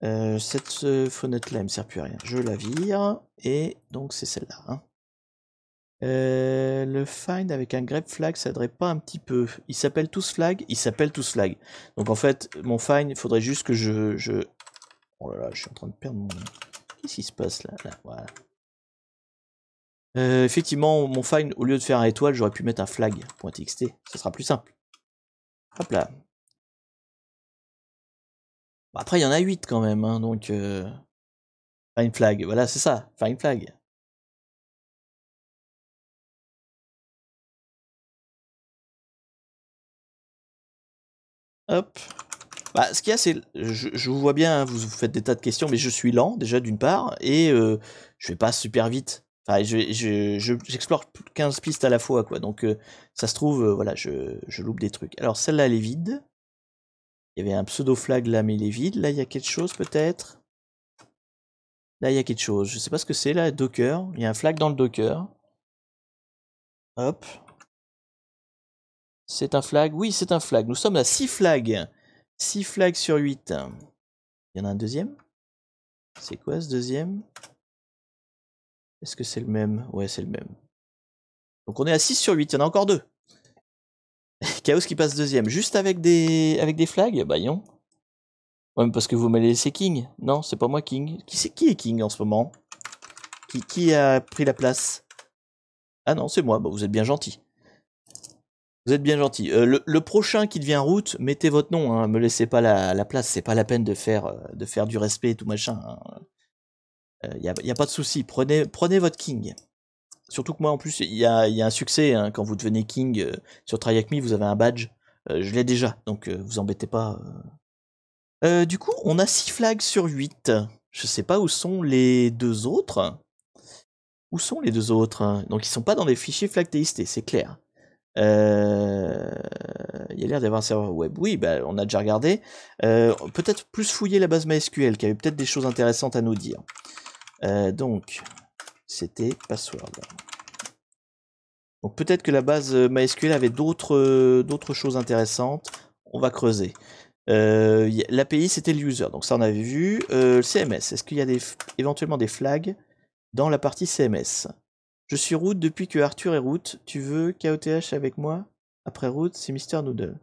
Cette fenêtre-là, elle me sert plus à rien. Je la vire. Et donc c'est celle-là. Hein. Le find avec un grep flag, ça aiderait pas un petit peu. Il s'appelle tous flag. Il s'appelle tous flag. Donc en fait, mon find, il faudrait juste que je... Oh là là, je suis en train de perdre mon... Qu'est-ce qui se passe là, voilà. Effectivement, mon find, au lieu de faire un étoile, j'aurais pu mettre un flag.txt. Ce sera plus simple. Hop là. Bon, après, il y en a 8 quand même, hein, donc... Find flag, voilà, c'est ça, find flag. Hop. Bah, ce qu'il y a, c'est... Je vous vois bien, hein, vous faites des tas de questions, mais je suis lent, déjà, d'une part, et je vais pas super vite. Enfin, j'explore 15 pistes à la fois, quoi. Donc, ça se trouve, voilà, je loupe des trucs. Alors, celle-là, elle est vide. Il y avait un pseudo-flag là, mais il est vide. Là, il y a quelque chose, peut-être. Là, il y a quelque chose. Je sais pas ce que c'est, là, Docker. Il y a un flag dans le Docker. Hop. C'est un flag? Oui, c'est un flag. Nous sommes à 6 flags. 6 flags sur 8. Il y en a un deuxième? C'est quoi ce deuxième? Est-ce que c'est le même? Ouais, c'est le même. Donc on est à 6 sur 8, il y en a encore 2. Chaos qui passe deuxième, juste avec des flags? Bah non. Ouais, parce que vous m'avez laissé King. Non, c'est pas moi King. Qui est King en ce moment? Qui a pris la place? Ah non, c'est moi. Bah, vous êtes bien gentil. Vous êtes bien gentil. Le prochain qui devient route, mettez votre nom. Hein, me laissez pas la place. C'est pas la peine de faire du respect et tout machin. Y a pas de souci. Prenez votre King. Surtout que moi, en plus, il y a un succès. Hein, quand vous devenez King sur Try Hack Me, vous avez un badge. Je l'ai déjà, donc vous embêtez pas. Du coup, on a 6 flags sur 8. Je sais pas où sont les deux autres. Où sont les deux autres? Donc ils sont pas dans les fichiers flag.txt, c'est clair. Il y a l'air d'avoir un serveur web. Oui, bah, on a déjà regardé. Peut-être plus fouiller la base MySQL, qui avait peut-être des choses intéressantes à nous dire. Donc, c'était password. Donc peut-être que la base MySQL avait d'autres choses intéressantes. on va creuser. L'API, c'était le user, donc ça on avait vu. Le CMS, est-ce qu'il y a éventuellement des flags dans la partie CMS? Je suis root depuis que Arthur est root. Tu veux KOTH avec moi? Après root, c'est Mister Noodle.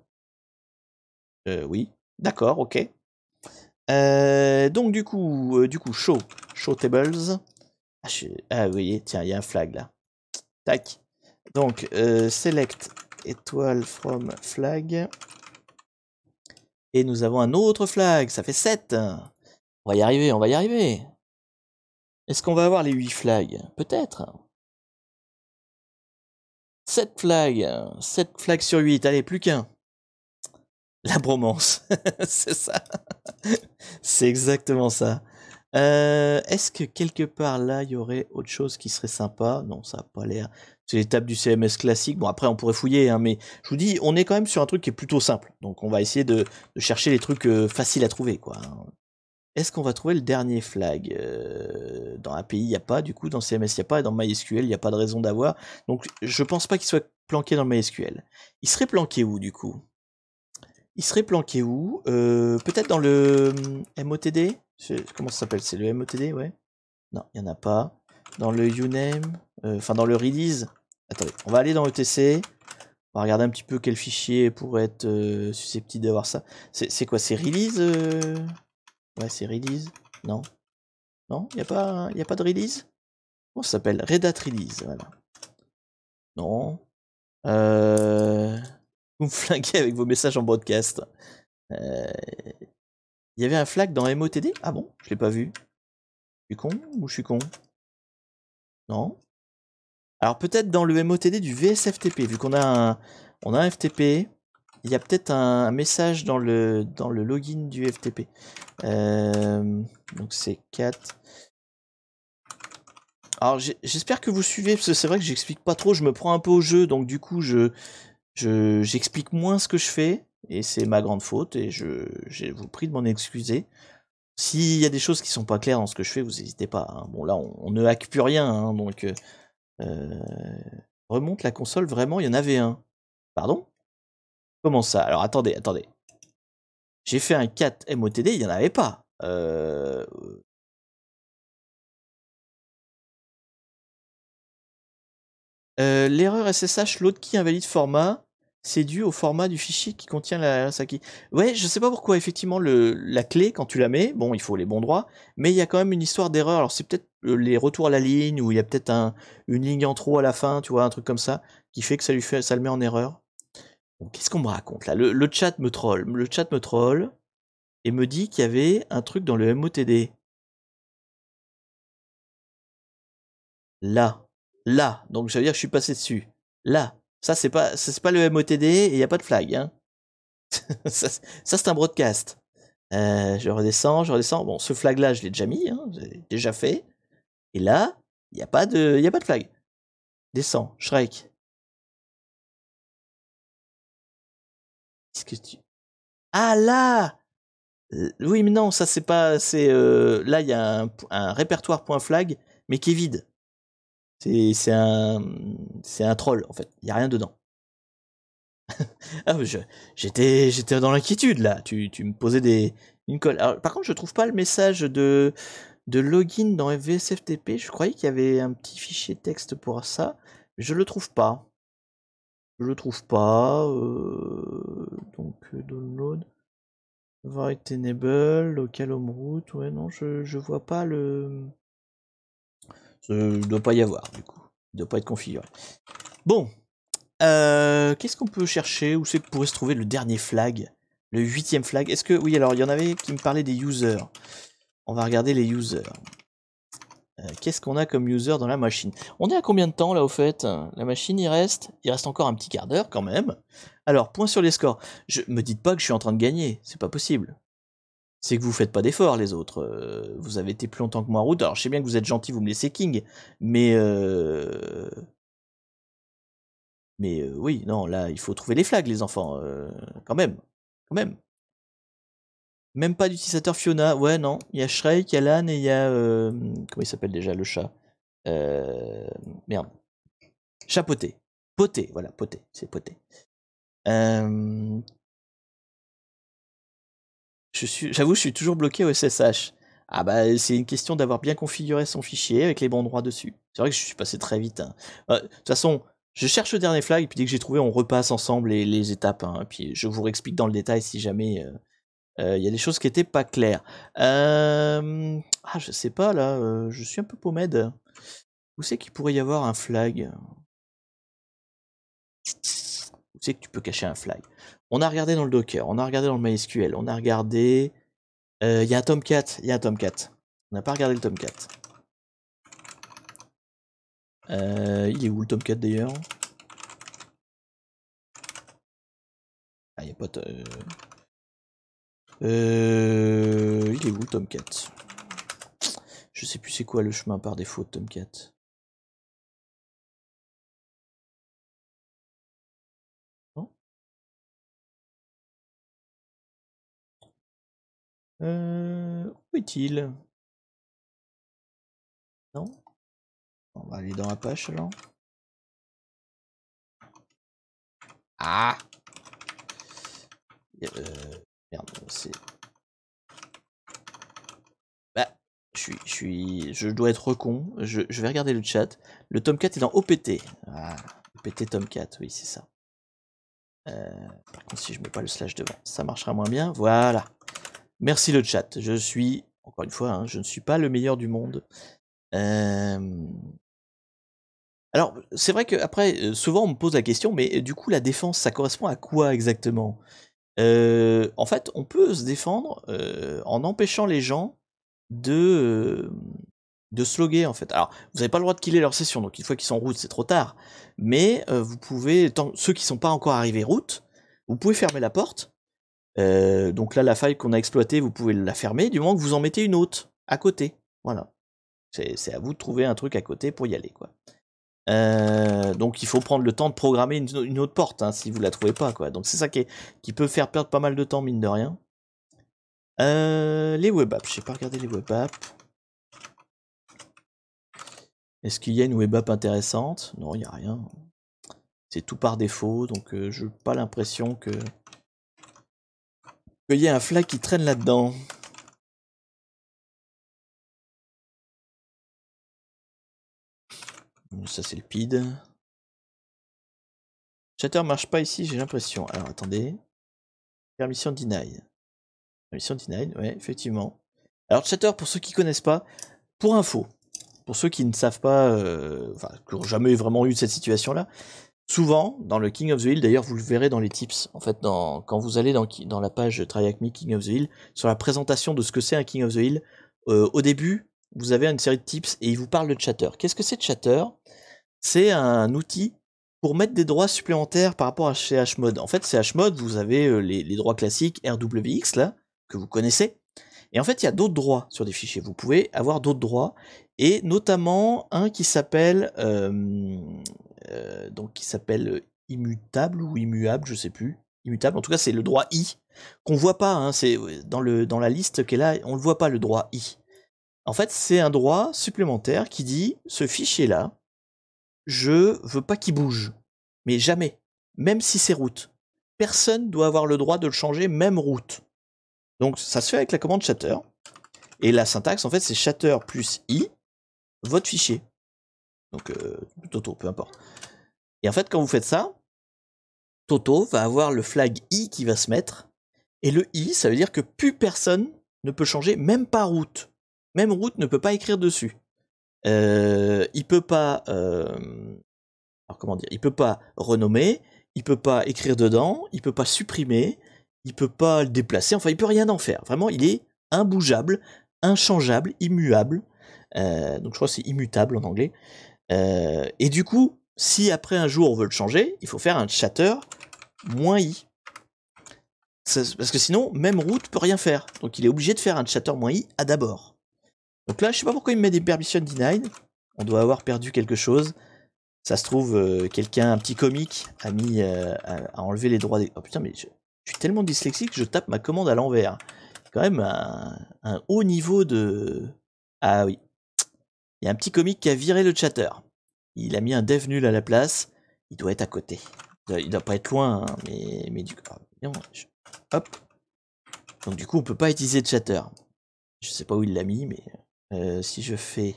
Oui. D'accord, ok. Donc du coup, show tables. Ah, vous voyez, tiens, il y a un flag là. Tac. Donc, select étoile from flag. Et nous avons un autre flag, ça fait 7. On va y arriver, on va y arriver. Est-ce qu'on va avoir les 8 flags? Peut-être. 7 flags. 7 flags sur 8, allez, plus qu'un. La bromance, c'est ça. C'est exactement ça. Est-ce que quelque part là, il y aurait autre chose qui serait sympa? Non, ça n'a pas l'air. C'est l'étape du CMS classique. Bon, après, on pourrait fouiller, hein, mais je vous dis, on est quand même sur un truc qui est plutôt simple. Donc, on va essayer de chercher les trucs faciles à trouver, quoi. Est-ce qu'on va trouver le dernier flag? Dans API, il n'y a pas, du coup, dans CMS, il n'y a pas, et dans MySQL, il n'y a pas de raison d'avoir. Donc, je pense pas qu'il soit planqué dans MySQL. Il serait planqué où, du coup? Il serait planqué où? Peut-être dans le MOTD? Comment ça s'appelle? C'est le MOTD, ouais? Non, il n'y en a pas. Dans le uname, enfin dans le release. Attendez, on va aller dans ETC. On va regarder un petit peu quel fichier pourrait être susceptible d'avoir ça. C'est quoi? C'est release? Ouais, c'est release. Non? Non? Il n'y a pas de release? Comment ça s'appelle? Red Hat Release, voilà. Non. Vous me flinguez avec vos messages en broadcast. Il y avait un flag dans MOTD? Ah bon? Je l'ai pas vu. Je suis con ou je suis con? Non? Alors peut-être dans le MOTD du VSFTP, vu qu'on a un FTP, il y a peut-être un message dans le login du FTP. Donc c'est 4. Alors j'espère que vous suivez, parce que c'est vrai que j'explique pas trop, je me prends un peu au jeu, donc du coup j'explique moins ce que je fais, et c'est ma grande faute, et je vous prie de m'en excuser. S'il y a des choses qui sont pas claires dans ce que je fais, vous n'hésitez pas, hein. Bon là on ne hack plus rien, hein, donc remonte la console, vraiment il y en avait un. Pardon? Comment ça? Alors attendez. J'ai fait un 4 MOTD, il y en avait pas. L'erreur SSH load key invalide format, c'est dû au format du fichier qui contient la key. Ouais, je sais pas pourquoi, effectivement, la clé, quand tu la mets, bon, il faut les bons droits, mais il y a quand même une histoire d'erreur. Alors, c'est peut-être les retours à la ligne, ou il y a peut-être une ligne en trop à la fin, tu vois, un truc comme ça, qui fait que ça le met en erreur. Bon, qu'est-ce qu'on me raconte là? Le chat me troll. Le chat me troll et me dit qu'il y avait un truc dans le MOTD. Là. Là. Donc, ça veut dire que je suis passé dessus. Là. Ça, c'est pas le MOTD et il n'y a pas de flag, hein. Ça, c'est un broadcast. Je redescends. Bon, ce flag-là, je l'ai déjà mis, hein, j'ai déjà fait. Et là, il n'y a pas de flag. Descends, Shrek. Qu'est-ce que tu... Ah, là! Oui, mais non, ça, c'est pas... là, il y a un répertoire.flag, mais qui est vide. C'est un troll, en fait. Il n'y a rien dedans. Ah, j'étais dans l'inquiétude, là. Tu me posais une colle. Alors, par contre, je trouve pas le message de login dans VSFTP. Je croyais qu'il y avait un petit fichier texte pour ça. Je le trouve pas. Je le trouve pas. Donc, download. Write enable, local home root. Ouais, non, je vois pas le... Il doit pas y avoir, du coup. Il doit pas être configuré. Bon. Qu'est-ce qu'on peut chercher? Où c'est que pourrait se trouver le dernier flag? Le 8e flag? Est-ce que... Oui, alors, il y en avait qui me parlaient des users. On va regarder les users. Qu'est-ce qu'on a comme user dans la machine? On est à combien de temps là au fait? La machine il reste encore un petit quart d'heure quand même. Alors, point sur les scores. Me dites pas que je suis en train de gagner, c'est pas possible. C'est que vous faites pas d'efforts les autres. Vous avez été plus longtemps que moi en route. Alors je sais bien que vous êtes gentil, vous me laissez king, mais oui, non, là il faut trouver les flags les enfants, quand même, quand même. Même pas d'utilisateur Fiona. Ouais, non. Il y a Shrek, il y a Lan et il y a comment il s'appelle déjà le chat? Merde. Chapoté. Poté, voilà, poté, c'est poté. J'avoue, je suis toujours bloqué au SSH. Ah bah, c'est une question d'avoir bien configuré son fichier avec les bons droits dessus. C'est vrai que je suis passé très vite. Hein. De toute façon, je cherche le dernier flag, et puis dès que j'ai trouvé, on repasse ensemble les étapes. Hein, puis je vous réexplique dans le détail si jamais il y a des choses qui étaient pas claires. Ah, je sais pas, là, je suis un peu paumède. Où c'est qu'il pourrait y avoir un flag? Où c'est que tu peux cacher un flag? On a regardé dans le Docker, on a regardé dans le MySQL, on a regardé... Il y a un Tomcat, il y a un Tomcat. On n'a pas regardé le Tomcat. Il est où le Tomcat d'ailleurs? Ah, il n'y a pas de... il est où le Tomcat? Je sais plus c'est quoi le chemin par défaut de Tomcat. Non? Où est-il? Non? On va aller dans Apache alors. Ah! Merde, c'est... Bah, je dois être con. Je vais regarder le chat. Le Tomcat est dans OPT. Ah, OPT Tomcat, oui, c'est ça. Par contre, si je mets pas le slash devant, ça marchera moins bien. Voilà. Merci le chat. Je suis, encore une fois, hein, je ne suis pas le meilleur du monde. Alors, c'est vrai qu'après, souvent on me pose la question, mais du coup, la défense, ça correspond à quoi exactement? En fait, on peut se défendre en empêchant les gens de sloguer, en fait. Alors, vous n'avez pas le droit de killer leur session, donc une fois qu'ils sont en route, c'est trop tard. Mais vous pouvez, ceux qui ne sont pas encore arrivés route, vous pouvez fermer la porte. Donc là, la faille qu'on a exploitée, vous pouvez la fermer, du moment que vous en mettez une autre à côté. Voilà. C'est à vous de trouver un truc à côté pour y aller, quoi. Donc il faut prendre le temps de programmer une autre porte, hein, si vous la trouvez pas, quoi. Donc c'est ça qui peut faire perdre pas mal de temps, mine de rien. Les web apps, j'ai pas regardé les web apps. Est-ce qu'il y a une web app intéressante? Non, il n'y a rien. C'est tout par défaut, donc je n'ai pas l'impression qu'il y ait un flag qui traîne là-dedans. Ça c'est le PID. Chatter marche pas ici, j'ai l'impression. Alors attendez. Permission deny. Permission deny, ouais, effectivement. Alors Chatter, pour ceux qui connaissent pas, pour info, pour ceux qui ne savent pas, enfin, qui n'ont jamais vraiment eu cette situation-là, souvent, dans le King of the Hill, d'ailleurs vous le verrez dans les tips, en fait, quand vous allez dans la page Try Hack Me King of the Hill, sur la présentation de ce que c'est un King of the Hill, au début, vous avez une série de tips et il vous parle de Chatter. Qu'est-ce que c'est Chatter? C'est un outil pour mettre des droits supplémentaires par rapport à chez Hmod. En fait, chez Hmod, vous avez les droits classiques RWX, là, que vous connaissez. Et en fait, il y a d'autres droits sur des fichiers. Vous pouvez avoir d'autres droits, et notamment un qui s'appelle immutable ou immuable, je sais plus. Immutable, en tout cas, c'est le droit I qu'on voit pas. Hein, c'est dans la liste qu'elle a, on le voit pas le droit I. En fait, c'est un droit supplémentaire qui dit ce fichier-là, je veux pas qu'il bouge, mais jamais, même si c'est root. Personne doit avoir le droit de le changer, même root. Donc ça se fait avec la commande chatter. Et la syntaxe, en fait, c'est chatter plus i, votre fichier. Donc Toto, peu importe. Et en fait, quand vous faites ça, Toto va avoir le flag i qui va se mettre. Et le i, ça veut dire que plus personne ne peut changer, même pas root. Même root ne peut pas écrire dessus. Il peut pas... alors comment dire? Il peut pas renommer, il peut pas écrire dedans, il peut pas supprimer, il peut pas le déplacer, enfin il peut rien en faire. Vraiment, il est imbougeable, inchangeable, immuable. Donc je crois que c'est immutable en anglais. Et du coup, si après un jour on veut le changer, il faut faire un chatter -i. Parce que sinon, même root peut rien faire. Donc il est obligé de faire un chatter -i à d'abord. Donc là, je sais pas pourquoi il me met des permission denied. On doit avoir perdu quelque chose. Ça se trouve, quelqu'un, un petit comique, a enlevé les droits des... Oh putain, mais je suis tellement dyslexique que je tape ma commande à l'envers. Quand même un haut niveau de... Ah oui. Il y a un petit comique qui a viré le chatter. Il a mis un dev nul à la place. Il doit être à côté. Il doit pas être loin, hein, mais du coup... Hop. Donc du coup, on peut pas utiliser de chatter. Je sais pas où il l'a mis, mais si je fais...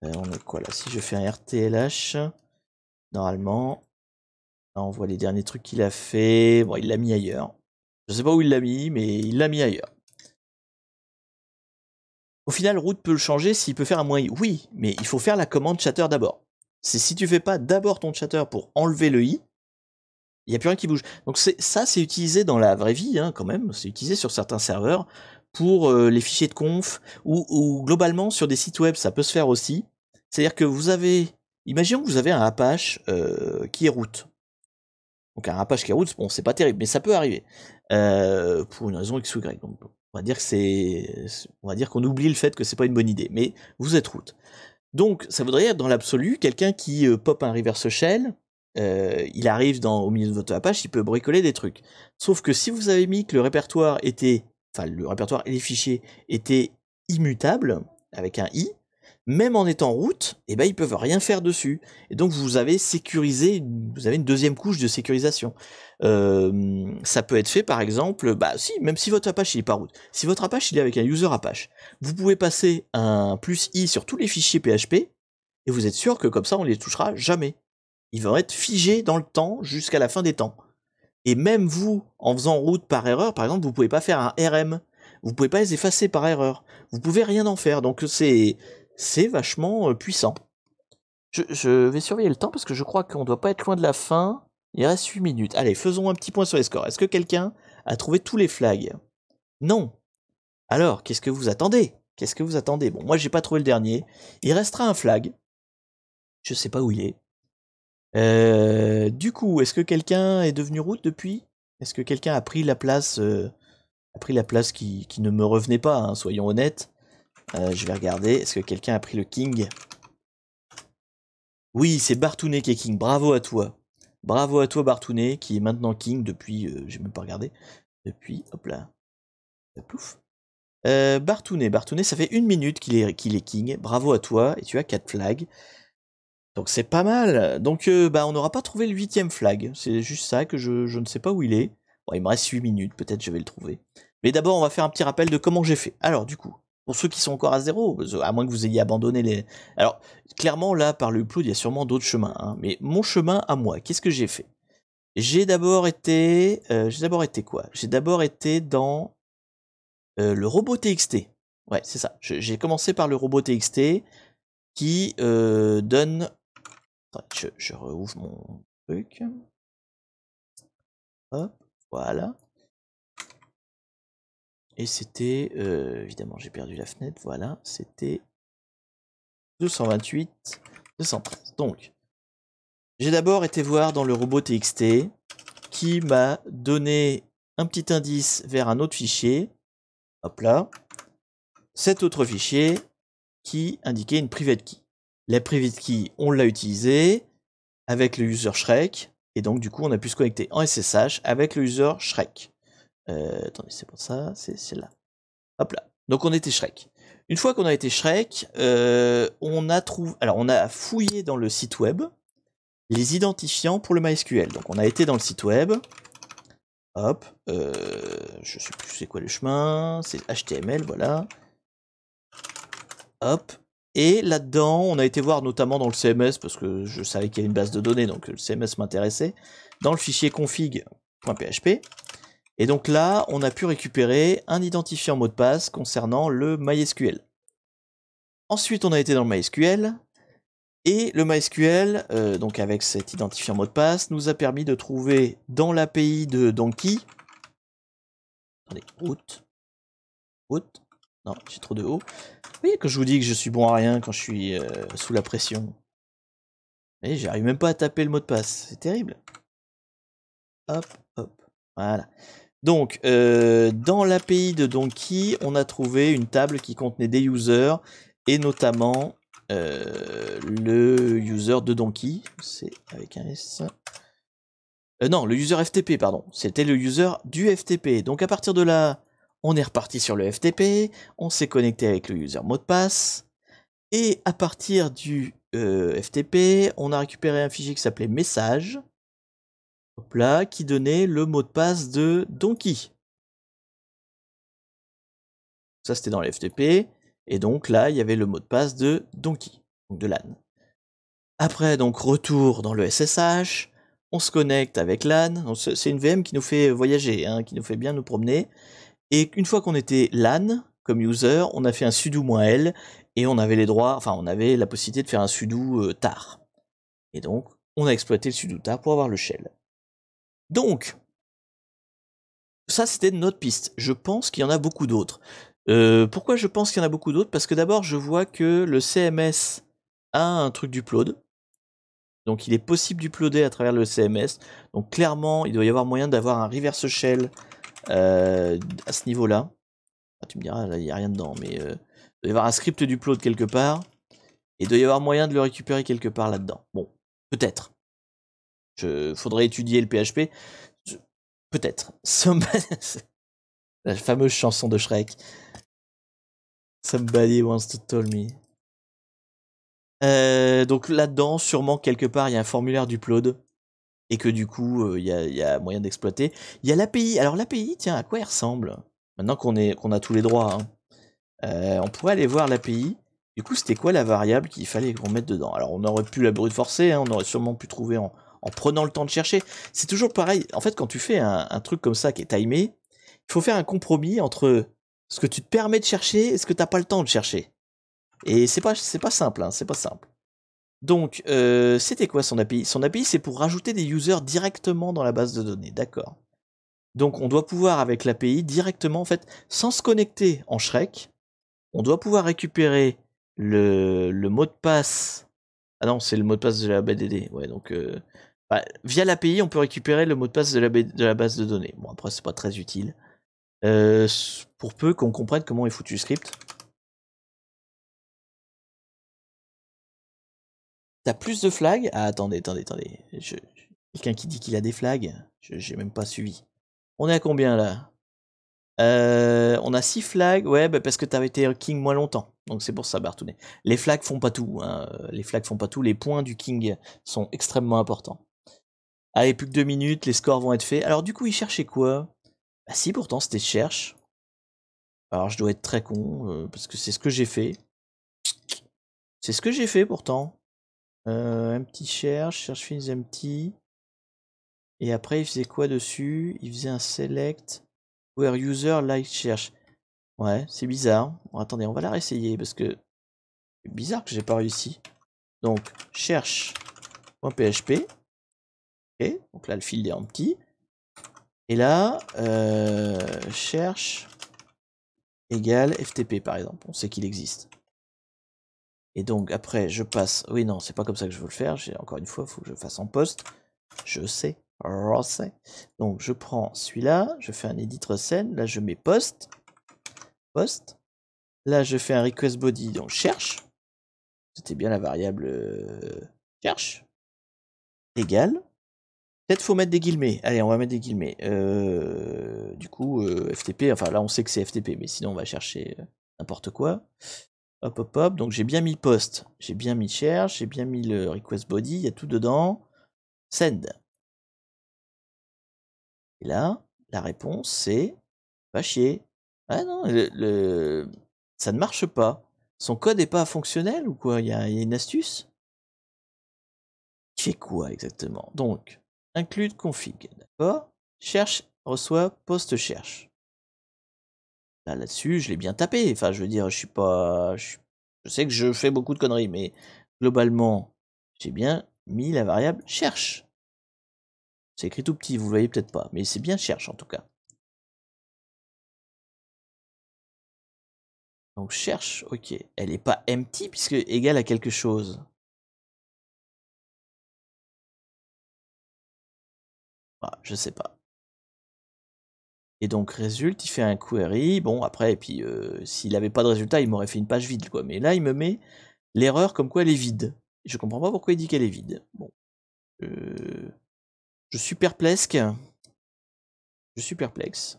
on est quoi là? Si je fais un RTLH, normalement, là, on voit les derniers trucs qu'il a fait. Bon, il l'a mis ailleurs. Je sais pas où il l'a mis, mais il l'a mis ailleurs. Au final, root peut le changer s'il peut faire un moins i. Oui, mais il faut faire la commande chatter d'abord. C'est si tu fais pas d'abord ton chatter pour enlever le i, il n'y a plus rien qui bouge. Donc ça, c'est utilisé dans la vraie vie, hein, quand même. C'est utilisé sur certains serveurs pour les fichiers de conf ou globalement sur des sites web, ça peut se faire aussi. C'est-à-dire que vous avez, imaginons que vous avez un Apache qui est root. Donc un Apache qui est root, bon, c'est pas terrible, mais ça peut arriver pour une raison X ou Y. Donc on va dire que on va dire qu'on oublie le fait que c'est pas une bonne idée, mais vous êtes root. Donc ça voudrait dire dans l'absolu quelqu'un qui pop un reverse shell. Il arrive au milieu de votre Apache, il peut bricoler des trucs. Sauf que si vous avez mis que le répertoire était, enfin le répertoire et les fichiers étaient immutables, avec un i, même en étant root, eh ben, ils peuvent rien faire dessus. Et donc vous avez sécurisé, vous avez une deuxième couche de sécurisation. Ça peut être fait par exemple, bah si, même si votre Apache il est pas root, si votre Apache il est avec un user Apache, vous pouvez passer un +i sur tous les fichiers PHP, et vous êtes sûr que comme ça on les touchera jamais. Ils vont être figés dans le temps jusqu'à la fin des temps. Et même vous, en faisant root par erreur, par exemple, vous pouvez pas faire un RM. Vous pouvez pas les effacer par erreur. Vous pouvez rien en faire. Donc c'est vachement puissant. Je vais surveiller le temps parce que je crois qu'on doit pas être loin de la fin. Il reste 8 minutes. Allez, faisons un petit point sur les scores. Est-ce que quelqu'un a trouvé tous les flags? Non. Alors, qu'est-ce que vous attendez? Qu'est-ce que vous attendez? Bon, moi j'ai pas trouvé le dernier. Il restera un flag. Je sais pas où il est. Du coup, est-ce que quelqu'un est devenu root depuis? Est-ce que quelqu'un a pris la place qui ne me revenait pas, hein, soyons honnêtes. Je vais regarder. Est-ce que quelqu'un a pris le king? Oui, c'est Bartounet qui est king. Bravo à toi. Bravo à toi, Bartounet, qui est maintenant king depuis... j'ai même pas regardé. Depuis... Hop là. Plouf. Bartounet, ça fait 1 minute qu'il est king. Bravo à toi. Et tu as 4 flags. Donc c'est pas mal. Donc bah, on n'aura pas trouvé le 8e flag. C'est juste ça que je ne sais pas où il est. Bon, il me reste 8 minutes. Peut-être je vais le trouver. Mais d'abord, on va faire un petit rappel de comment j'ai fait. Alors, du coup, pour ceux qui sont encore à 0, à moins que vous ayez abandonné les... Alors, clairement, là, par le upload, il y a sûrement d'autres chemins. Hein. Mais mon chemin à moi, qu'est-ce que j'ai fait? J'ai d'abord été... quoi? J'ai d'abord été dans le robot TXT. Ouais, c'est ça. J'ai commencé par le robot TXT qui donne... Attends, je rouvre mon truc. Hop, voilà. Et c'était, évidemment, j'ai perdu la fenêtre, voilà, c'était 228, 213. Donc, j'ai d'abord été voir dans le robot TXT qui m'a donné un petit indice vers un autre fichier, hop là, cet autre fichier qui indiquait une private key. La private key, on l'a utilisée avec le user Shrek, et donc du coup, on a pu se connecter en SSH avec le user Shrek. Attendez, c'est pour ça, c'est celle-là. Hop là. Donc on était Shrek. Une fois qu'on a été Shrek, on a fouillé dans le site web les identifiants pour le MySQL. Donc on a été dans le site web. Hop. Je sais plus c'est quoi le chemin. C'est HTML, voilà. Hop. Et là-dedans, on a été voir notamment dans le CMS, parce que je savais qu'il y avait une base de données, donc le CMS m'intéressait, dans le fichier config.php. Et donc là, on a pu récupérer un identifiant mot de passe concernant le MySQL. Ensuite, on a été dans le MySQL, et le MySQL, donc avec cet identifiant mot de passe, nous a permis de trouver dans l'API de Donkey... Attendez, root, non, j'ai trop de O. Vous voyez que je vous dis que je suis bon à rien quand je suis sous la pression. Et j'arrive même pas à taper le mot de passe, c'est terrible. Hop, hop, voilà. Donc, dans l'API de Donkey, on a trouvé une table qui contenait des users, et notamment le user de Donkey, c'est avec un S. Non, le user FTP, pardon. C'était le user du FTP. Donc à partir de là, on est reparti sur le FTP, on s'est connecté avec le user mot de passe, et à partir du FTP, on a récupéré un fichier qui s'appelait message, hop là, qui donnait le mot de passe de Donkey. Ça, c'était dans le FTP. Et donc là, il y avait le mot de passe de Donkey, donc de LAN. Après, donc, retour dans le SSH. On se connecte avec LAN. C'est une VM qui nous fait voyager, hein, qui nous fait bien nous promener. Et une fois qu'on était LAN, comme user, on a fait un sudo -l et on avait les droits, enfin, on avait la possibilité de faire un sudo tar. Et donc, on a exploité le sudo tar pour avoir le shell. Donc, ça, c'était notre piste. Je pense qu'il y en a beaucoup d'autres. Pourquoi je pense qu'il y en a beaucoup d'autres? Parce que d'abord, je vois que le CMS a un truc d'upload. Donc, il est possible d'uploader à travers le CMS. Donc, clairement, il doit y avoir moyen d'avoir un reverse shell à ce niveau-là. Ah, tu me diras, là, il n'y a rien dedans, mais il doit y avoir un script d'upload quelque part. Et il doit y avoir moyen de le récupérer quelque part là-dedans. Bon, peut-être. Faudrait étudier le PHP. Peut-être. La fameuse chanson de Shrek. Somebody wants to tell me. Donc là-dedans, sûrement quelque part, il y a un formulaire d'upload. Et que du coup, il y a moyen d'exploiter. Il y a l'API. Alors l'API, tiens, à quoi elle ressemble? Maintenant qu'on a tous les droits, hein. On pourrait aller voir l'API. Du coup, c'était quoi la variable qu'il fallait qu'on mette dedans? Alors, on aurait pu la brute forcer, hein, on aurait sûrement pu trouver en prenant le temps de chercher. C'est toujours pareil. En fait, quand tu fais un truc comme ça qui est timé, il faut faire un compromis entre ce que tu te permets de chercher et ce que tu n'as pas le temps de chercher. Et c'est pas simple, hein, c'est pas simple. Donc, c'était quoi son API? Son API, c'est pour rajouter des users directement dans la base de données, d'accord. Donc, on doit pouvoir, avec l'API, directement, en fait, sans se connecter en Shrek, on doit pouvoir récupérer le mot de passe. Ah non, c'est le mot de passe de la BDD. Ouais, donc via l'API, on peut récupérer le mot de passe de la base de données. Bon, après, c'est pas très utile. Pour peu qu'on comprenne comment est foutu le script. T'as plus de flags? Ah, attendez. Quelqu'un qui dit qu'il a des flags? J'ai même pas suivi. On est à combien là? On a 6 flags, ouais, bah parce que t'avais été king moins longtemps. Donc c'est pour ça, Bartounet. Les flags font pas tout, hein. Les flags font pas tout. Les points du king sont extrêmement importants. Allez, plus que 2 minutes, les scores vont être faits. Alors du coup, il cherchait quoi? Bah si, pourtant, c'était cherche. Alors je dois être très con, parce que c'est ce que j'ai fait. C'est ce que j'ai fait pourtant. Un petit cherche feels empty. Et après, il faisait quoi dessus? Il faisait un select where user like cherche. Ouais, c'est bizarre. Bon, attendez, on va la réessayer parce que c'est bizarre que j'ai pas réussi. Donc, cherche.php. Ok, donc là, le fil est empty. Et là, cherche égale FTP par exemple. On sait qu'il existe. Et donc, après, je passe. Oui, non, c'est pas comme ça que je veux le faire. Encore une fois, il faut que je fasse en post. Je sais. Donc, je prends celui-là. Je fais un edit recent. Là, je mets post. Post. Là, je fais un request body. Donc, cherche. C'était bien la variable cherche. Égale. Peut-être faut mettre des guillemets. Allez, on va mettre des guillemets. Du coup, FTP, enfin là on sait que c'est FTP, mais sinon on va chercher n'importe quoi. Hop, hop, hop. Donc j'ai bien mis post, j'ai bien mis cherche, j'ai bien mis le request body, il y a tout dedans. Send. Et là, la réponse c'est va chier. Ah non, ça ne marche pas. Son code n'est pas fonctionnel ou quoi? Il y a une astuce? Il fait quoi exactement? Donc, include config, d'accord? Cherche, reçoit, post cherche. Là-dessus, je l'ai bien tapé. Enfin, je veux dire, je suis pas. Je sais que je fais beaucoup de conneries, mais globalement, j'ai bien mis la variable cherche. C'est écrit tout petit, vous le voyez peut-être pas, mais c'est bien cherche en tout cas. Donc cherche, ok. Elle n'est pas empty puisque égale à quelque chose. Ah, je sais pas. Et donc résulte, il fait un query. Bon, après, et puis s'il n'avait pas de résultat, il m'aurait fait une page vide, quoi. Mais là, il me met l'erreur comme quoi elle est vide. Je comprends pas pourquoi il dit qu'elle est vide. Bon. Je suis perplexe. Je suis perplexe.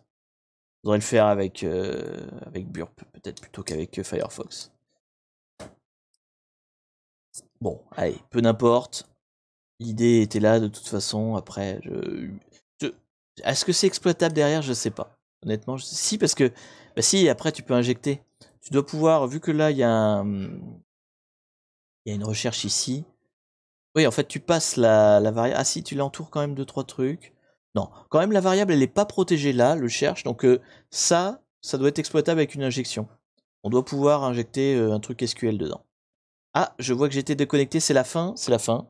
Faudrait le faire avec Burp, peut-être plutôt qu'avec Firefox. Bon, allez, peu n'importe. L'idée était là de toute façon. Après, est-ce que c'est exploitable derrière? Je sais pas. Honnêtement, si, parce que... Bah si, après tu peux injecter. Tu dois pouvoir, vu que là, il y a une recherche ici. Oui, en fait, tu passes la variable... Ah si, tu l'entoures quand même de 3 trucs. Non, quand même, la variable, elle n'est pas protégée là, le cherche. Donc ça doit être exploitable avec une injection. On doit pouvoir injecter un truc SQL dedans. Ah, je vois que j'ai été déconnecté, c'est la fin, c'est la fin.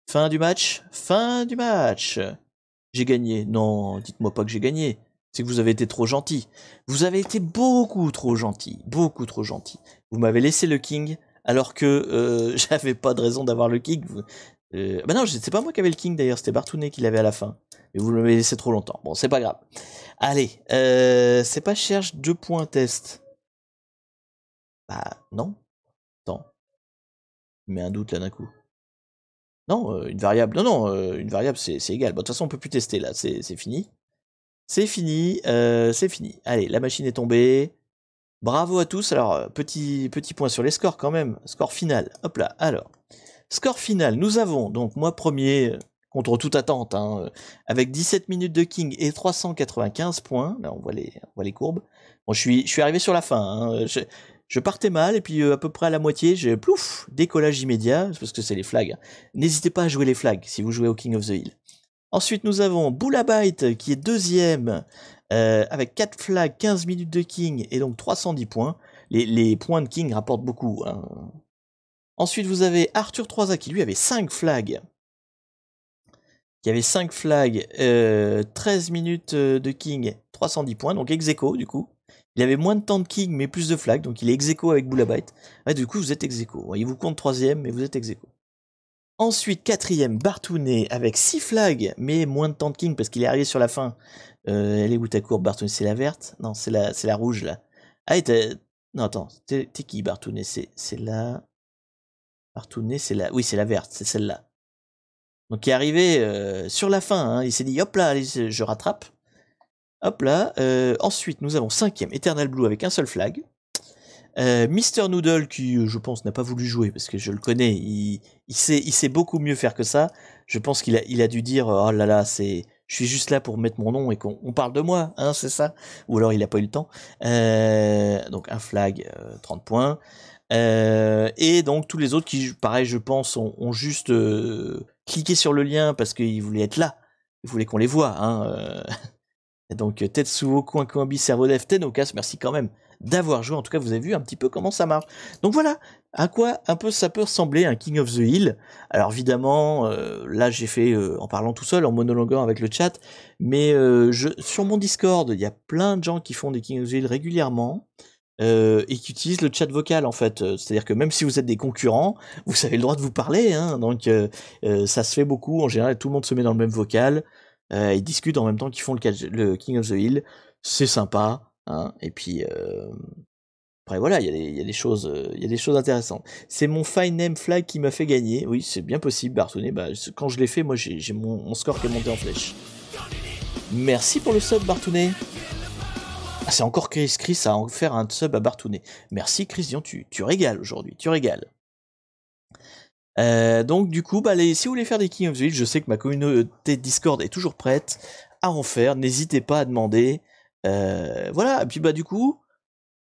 Fin du match, fin du match. J'ai gagné. Non, dites-moi pas que j'ai gagné. C'est que vous avez été trop gentil. Vous avez été beaucoup trop gentil. Beaucoup trop gentil. Vous m'avez laissé le king alors que j'avais pas de raison d'avoir le king. Bah non, c'est pas moi qui avais le king d'ailleurs, c'était Bartounet qui l'avait à la fin. Mais vous l'avez laissé trop longtemps. Bon, c'est pas grave. Allez, c'est pas cherche 2 points test. Bah non. Attends. Je mets un doute là d'un coup. Non, une variable. Non, non, une variable c'est égal. Bon, de toute façon, on peut plus tester là, c'est fini. C'est fini, c'est fini. Allez, la machine est tombée. Bravo à tous. Alors, petit point sur les scores quand même. Score final. Hop là. Alors, score final. Nous avons donc moi premier, contre toute attente, hein, avec 17 minutes de king et 395 points. Là, on voit les courbes. Bon, je suis arrivé sur la fin. Hein. Je partais mal et puis à peu près à la moitié, j'ai plouf, décollage immédiat parce que c'est les flags. N'hésitez pas à jouer les flags si vous jouez au King of the Hill. Ensuite, nous avons Boulabyte qui est deuxième avec 4 flags, 15 minutes de king et donc 310 points. Les points de king rapportent beaucoup. Hein. Ensuite, vous avez Arthur 3A qui lui avait 5 flags. 13 minutes de king, 310 points, donc ex-aequo du coup. Il avait moins de temps de king mais plus de flags, donc il est ex-aequo avec Boulabyte. Ouais, du coup, vous êtes ex-aequo. Il vous compte troisième, mais vous êtes ex-aequo. Ensuite, quatrième, Bartounet avec 6 flags, mais moins de temps de king parce qu'il est arrivé sur la fin. Elle est où ta courbe, Bartounet? C'est la verte? Non, c'est la rouge, là. Ah, non, attends, t'es qui, Bartounet? C'est là. Bartounet, c'est là. Oui, c'est la verte, c'est celle-là. Donc, il est arrivé sur la fin, hein. Il s'est dit, hop là, allez, je rattrape. Hop là. Ensuite, nous avons cinquième, Eternal Blue avec un seul flag. Mister Noodle qui, je pense, n'a pas voulu jouer parce que je le connais, il sait beaucoup mieux faire que ça. Je pense qu'il a dû dire oh là là, je suis juste là pour mettre mon nom et qu'on parle de moi, hein, c'est ça. Ou alors il a pas eu le temps. Donc un flag, 30 points. Et donc tous les autres qui, pareil, je pense, ont juste cliqué sur le lien parce qu'ils voulaient être là. Ils voulaient qu'on les voit. Hein, donc Tetsuo, Coincoinbi, Servodev, Tenokas, merci quand même d'avoir joué. En tout cas, vous avez vu un petit peu comment ça marche. Donc voilà, à quoi un peu ça peut ressembler un King of the Hill. Alors évidemment, là j'ai fait en parlant tout seul, en monologuant avec le chat, mais sur mon Discord, il y a plein de gens qui font des King of the Hill régulièrement. Et qui utilisent le chat vocal en fait, c'est-à-dire que même si vous êtes des concurrents, vous avez le droit de vous parler, hein, donc ça se fait beaucoup, en général tout le monde se met dans le même vocal, ils discutent en même temps qu'ils font le King of the Hill, c'est sympa, hein, et puis après voilà, il y a des choses intéressantes. C'est mon Fine Name Flag qui m'a fait gagner, oui c'est bien possible Bartounet, bah, quand je l'ai fait, moi j'ai mon score qui est monté en flèche. Merci pour le sub Bartounet. Ah, c'est encore Chris à en faire un sub à Bartounet. Merci Christian, tu régales aujourd'hui, tu régales. Donc du coup, si vous voulez faire des King of the Hill, je sais que ma communauté Discord est toujours prête à en faire, n'hésitez pas à demander. Voilà, et puis du coup,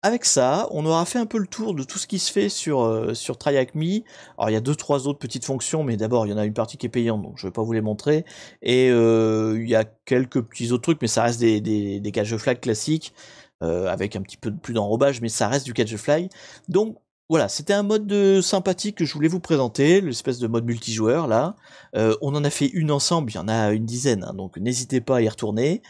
avec ça, on aura fait un peu le tour de tout ce qui se fait sur Try Hack Me. Alors il y a 2-3 autres petites fonctions, mais d'abord il y en a une partie qui est payante, donc je vais pas vous les montrer. Et il y a quelques petits autres trucs, mais ça reste des catch the flag classiques, avec un petit peu plus d'enrobage, mais ça reste du catch the flag. Donc voilà, c'était un mode sympathique que je voulais vous présenter, l'espèce de mode multijoueur là. On en a fait une ensemble, il y en a une dizaine, hein, donc n'hésitez pas à y retourner.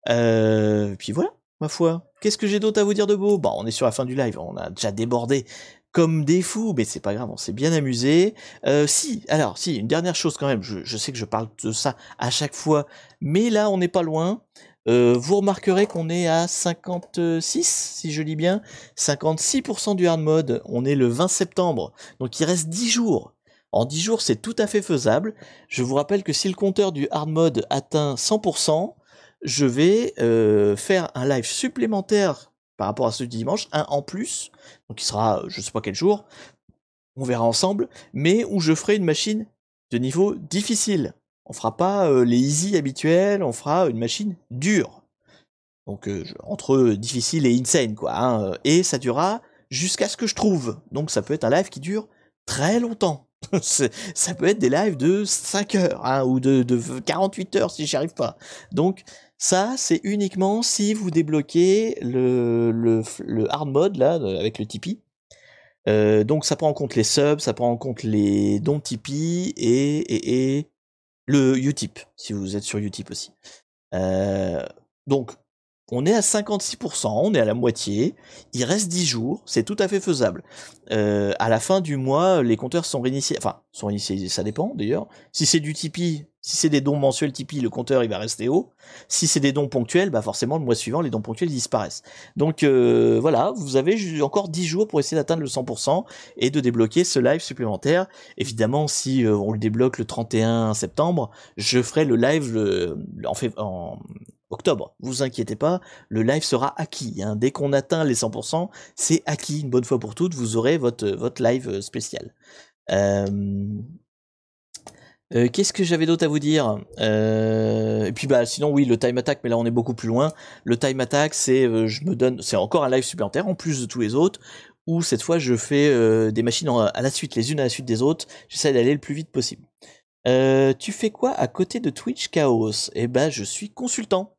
Puis voilà, ma foi. Qu'est-ce que j'ai d'autre à vous dire de beau? Bon, on est sur la fin du live, on a déjà débordé comme des fous, mais c'est pas grave, on s'est bien amusé. Si, une dernière chose quand même, je sais que je parle de ça à chaque fois, mais là, on n'est pas loin. Vous remarquerez qu'on est à 56, si je lis bien, 56% du hard mode, on est le 20 septembre, donc il reste 10 jours. En 10 jours, c'est tout à fait faisable. Je vous rappelle que si le compteur du hard mode atteint 100%, je vais faire un live supplémentaire par rapport à ce dimanche, un en plus, donc il sera, je sais pas quel jour, on verra ensemble, mais où je ferai une machine de niveau difficile. On fera pas les easy habituels, on fera une machine dure. Donc entre difficile et insane, quoi. Hein, et ça durera jusqu'à ce que je trouve. Donc ça peut être un live qui dure très longtemps. Ça peut être des lives de 5 heures, hein, ou de 48 heures si j'y arrive pas. Donc ça, c'est uniquement si vous débloquez le hard mode, là, avec le Tipeee. Donc ça prend en compte les subs, ça prend en compte les dons Tipeee et le Utip, si vous êtes sur Utip aussi. Donc on est à 56%, on est à la moitié, il reste 10 jours, c'est tout à fait faisable. À la fin du mois, les compteurs sont réinitiés, enfin, sont réinitiés, ça dépend d'ailleurs. Si c'est du Tipeee, si c'est des dons mensuels Tipeee, le compteur il va rester haut. Si c'est des dons ponctuels, bah forcément le mois suivant, les dons ponctuels disparaissent. Donc voilà, vous avez encore 10 jours pour essayer d'atteindre le 100% et de débloquer ce live supplémentaire. Évidemment, si on le débloque le 31 septembre, je ferai le live en octobre. Vous inquiétez pas, le live sera acquis. Hein. Dès qu'on atteint les 100%, c'est acquis une bonne fois pour toutes. Vous aurez votre live spécial. Qu'est-ce que j'avais d'autre à vous dire et puis bah sinon oui, le time attack, mais là on est beaucoup plus loin. Le time attack, c'est c'est encore un live supplémentaire en plus de tous les autres, où cette fois je fais des machines à la suite, les unes à la suite des autres. J'essaie d'aller le plus vite possible. Tu fais quoi à côté de Twitch Chaos? Eh ben je suis consultant.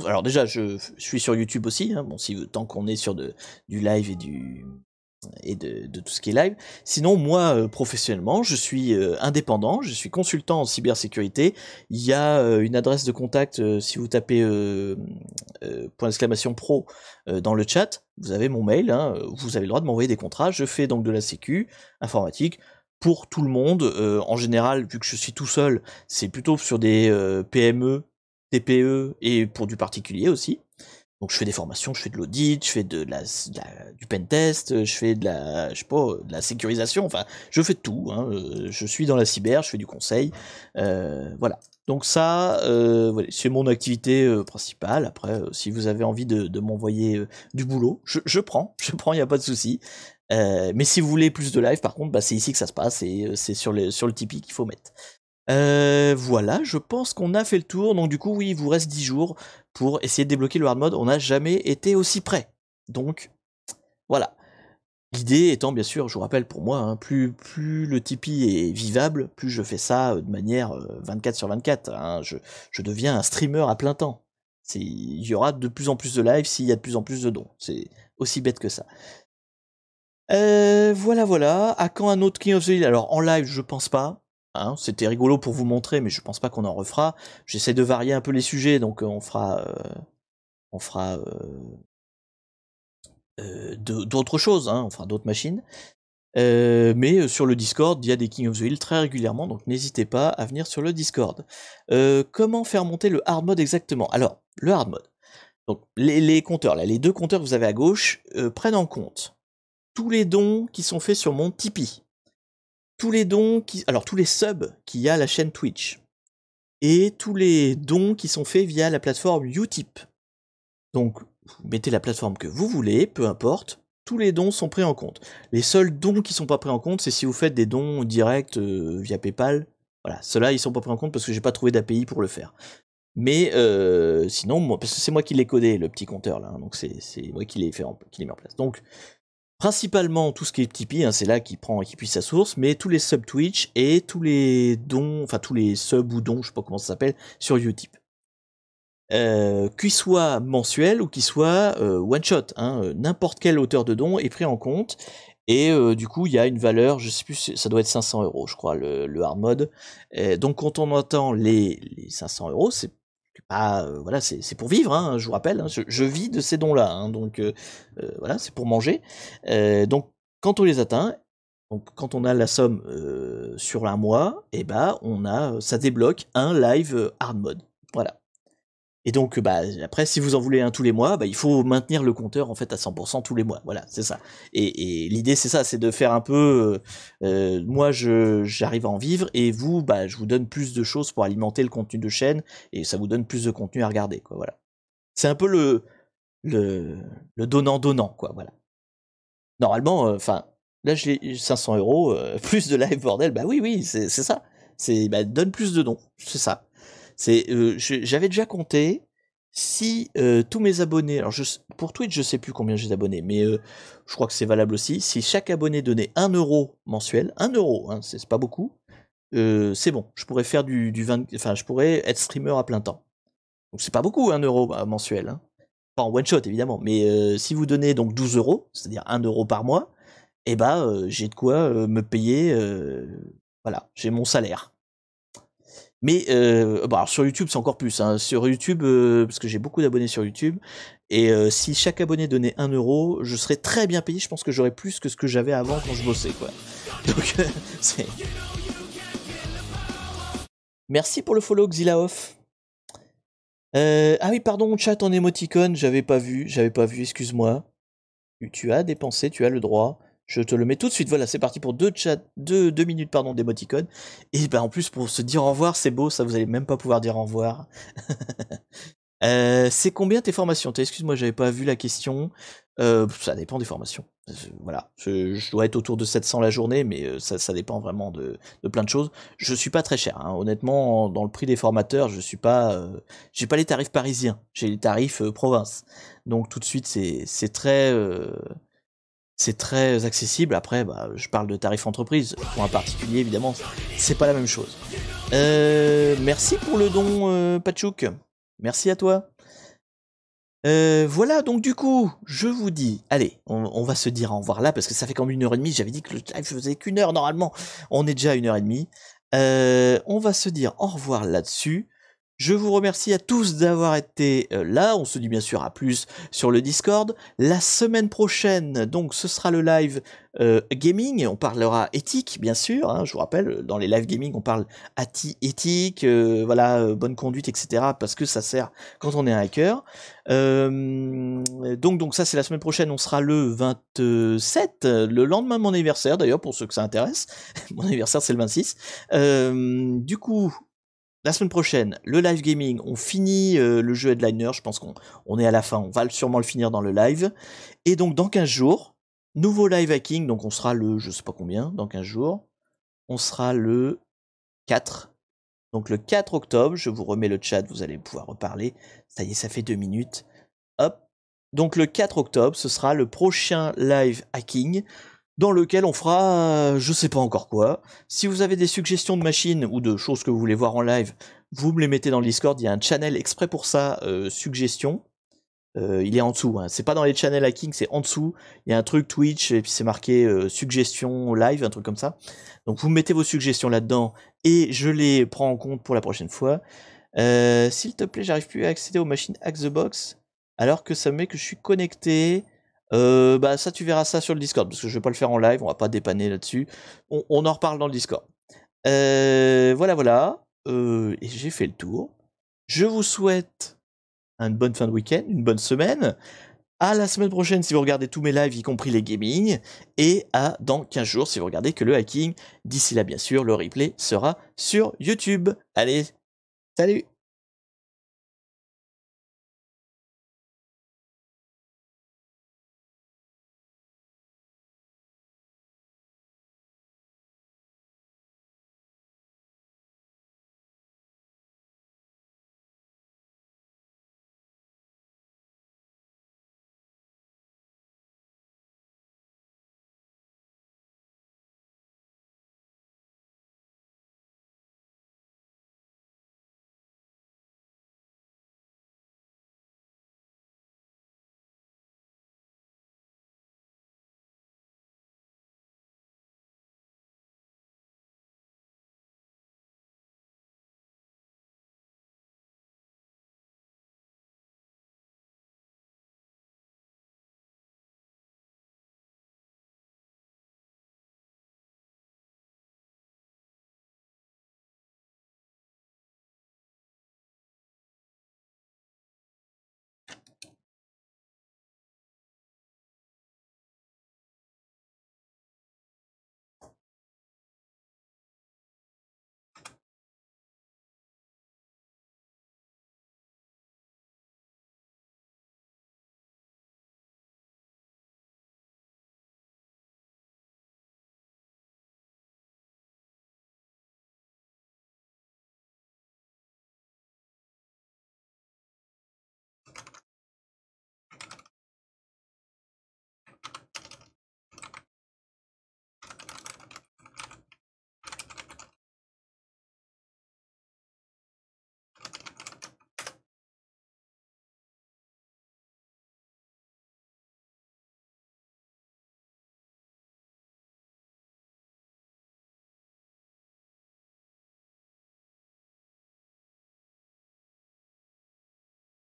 Alors déjà je suis sur YouTube aussi. Hein, bon, tant qu'on est sur du live et de tout ce qui est live. Sinon, moi, professionnellement, je suis indépendant, je suis consultant en cybersécurité. Il y a une adresse de contact, si vous tapez .pro dans le chat, vous avez mon mail, hein, vous avez le droit de m'envoyer des contrats. Je fais donc de la sécu informatique pour tout le monde. En général, vu que je suis tout seul, c'est plutôt sur des PME, TPE et pour du particulier aussi. Donc je fais des formations, je fais de l'audit, je fais du pentest, je fais de la sécurisation, enfin, je fais de tout. Hein, je suis dans la cyber, je fais du conseil, voilà. Donc ça, voilà, c'est mon activité principale. Après, si vous avez envie de m'envoyer du boulot, je prends, il n'y a pas de souci. Mais si vous voulez plus de live, par contre, bah, c'est ici que ça se passe et c'est sur le Tipeee qu'il faut mettre. Voilà, je pense qu'on a fait le tour. Donc du coup, oui, il vous reste 10 jours pour essayer de débloquer le hard mode. On n'a jamais été aussi près. Donc, voilà. L'idée étant, bien sûr, je vous rappelle pour moi, hein, plus le Tipeee est vivable, plus je fais ça de manière 24 sur 24. Hein, je deviens un streamer à plein temps. Il y aura de plus en plus de live s'il y a de plus en plus de dons. C'est aussi bête que ça. Voilà. À quand un autre King of the Hill? Alors, en live, je pense pas. Hein, c'était rigolo pour vous montrer, mais je pense pas qu'on en refera. J'essaie de varier un peu les sujets, donc on fera d'autres choses, hein, on fera d'autres machines. Mais sur le Discord, il y a des King of the Hill très régulièrement, donc n'hésitez pas à venir sur le Discord. Comment faire monter le hard mode exactement? Alors, le hard mode. Donc les compteurs, là, les deux compteurs que vous avez à gauche, prennent en compte tous les dons qui sont faits sur mon Tipeee. Tous les subs qu'il y a à la chaîne Twitch. Et tous les dons qui sont faits via la plateforme Utip. Donc, vous mettez la plateforme que vous voulez, peu importe, tous les dons sont pris en compte. Les seuls dons qui sont pas pris en compte, c'est si vous faites des dons directs via PayPal. Voilà, ceux-là, ils sont pas pris en compte parce que j'ai pas trouvé d'API pour le faire. Mais sinon, parce que c'est moi qui l'ai codé, le petit compteur là, hein, donc c'est moi qui l'ai mis en place. Donc, principalement tout ce qui est Tipeee, hein, c'est là qui puise sa source, mais tous les subs Twitch et tous les dons, enfin tous les subs ou dons, je sais pas comment ça s'appelle, sur Utip. Qu'il soit mensuel ou qu'il soit one shot, hein, n'importe quelle hauteur de don est pris en compte. Et du coup, il y a une valeur, je sais plus, ça doit être 500 €, je crois, le hard mode. Donc quand on entend les 500 €, c'est pas, voilà, c'est pour vivre, hein, je vous rappelle, hein, je vis de ces dons-là, hein, donc voilà, c'est pour manger. Donc quand on les atteint, donc quand on a la somme sur un mois, et ben ça débloque un live hard mode, voilà. Et donc, bah, après, si vous en voulez un tous les mois, bah, il faut maintenir le compteur, en fait, à 100% tous les mois. Voilà, c'est ça. Et l'idée, c'est ça, c'est de faire un peu, moi, j'arrive à en vivre, et vous, bah, je vous donne plus de choses pour alimenter le contenu de chaîne, et ça vous donne plus de contenu à regarder, quoi, voilà. C'est un peu le donnant-donnant, quoi, voilà. Normalement, enfin, là, j'ai 500 €, plus de live, bordel, bah oui, c'est ça. Bah, donne plus de dons, c'est ça. J'avais déjà compté, si tous mes abonnés, alors pour Twitch, je sais plus combien j'ai d'abonnés, mais je crois que c'est valable aussi. Si chaque abonné donnait 1 euro mensuel, 1 euro, hein, c'est pas beaucoup, c'est bon. Je pourrais faire enfin, je pourrais être streamer à plein temps. Donc c'est pas beaucoup, 1 euro mensuel. Hein. Pas en one shot évidemment, mais si vous donnez donc 12 euros, c'est-à-dire 1 euro par mois, eh ben j'ai de quoi me payer. Voilà, j'ai mon salaire. Mais bon, alors sur YouTube, c'est encore plus. Hein. Sur YouTube, parce que j'ai beaucoup d'abonnés sur YouTube, et si chaque abonné donnait 1 euro, je serais très bien payé. Je pense que j'aurais plus que ce que j'avais avant quand je bossais, quoi. Donc, c'est... Merci pour le follow, Xilaoff. Ah oui, pardon, chat en émoticône, j'avais pas vu, excuse-moi. Tu as dépensé, tu as le droit. Je te le mets tout de suite. Voilà, c'est parti pour 2 minutes pardon, d'émoticône. Et ben en plus, pour se dire au revoir, c'est beau, ça vous allez même pas pouvoir dire au revoir. C'est combien tes formations? Excuse-moi, j'avais pas vu la question. Ça dépend des formations. Voilà, je dois être autour de 700 la journée, mais ça dépend vraiment de plein de choses. Je suis pas très cher, hein. Honnêtement, dans le prix des formateurs, je suis pas, j'ai pas les tarifs parisiens, j'ai les tarifs province. Donc tout de suite, c'est très accessible. Après, bah, je parle de tarifs entreprise. Pour un particulier, évidemment, c'est pas la même chose. Merci pour le don, Pachouk. Merci à toi. Voilà, donc du coup, je vous dis, allez, on va se dire au revoir là, parce que ça fait comme 1h30, j'avais dit que le live faisait qu'une heure normalement, on est déjà à 1h30. On va se dire au revoir là-dessus. Je vous remercie à tous d'avoir été là, on se dit bien sûr à plus sur le Discord. La semaine prochaine, donc ce sera le live gaming, on parlera éthique bien sûr, hein, je vous rappelle, dans les live gaming on parle éthique, voilà, bonne conduite, etc. parce que ça sert quand on est un hacker. Donc ça c'est la semaine prochaine, on sera le 27, le lendemain de mon anniversaire d'ailleurs pour ceux que ça intéresse. Mon anniversaire c'est le 26. Du coup, la semaine prochaine, le live gaming, on finit le jeu Headliner, je pense qu'on est à la fin, on va sûrement le finir dans le live. Et donc dans 15 jours, nouveau live hacking, donc on sera le, je sais pas combien, dans 15 jours, on sera le 4. Donc le 4 octobre, je vous remets le chat, vous allez pouvoir reparler. Ça y est, ça fait 2 minutes. Hop. Donc le 4 octobre, ce sera le prochain live hacking dans lequel on fera je sais pas encore quoi. Si vous avez des suggestions de machines ou de choses que vous voulez voir en live, vous me les mettez dans le Discord, il y a un channel exprès pour ça, suggestions. Il est en dessous, hein. C'est pas dans les channels hacking, c'est en dessous. Il y a un truc Twitch et puis c'est marqué suggestions live, un truc comme ça. Donc vous mettez vos suggestions là-dedans et je les prends en compte pour la prochaine fois. S'il te plaît, j'arrive plus à accéder aux machines Hack the Box alors que ça me met que je suis connecté. Bah ça tu verras ça sur le Discord parce que je vais pas le faire en live, on va pas dépanner là-dessus. On en reparle dans le Discord. Voilà. Et j'ai fait le tour. Je vous souhaite une bonne fin de week-end, une bonne semaine. À la semaine prochaine si vous regardez tous mes lives, y compris les gaming. Et à dans 15 jours si vous regardez que le hacking. D'ici là, bien sûr, le replay sera sur YouTube. Allez, salut!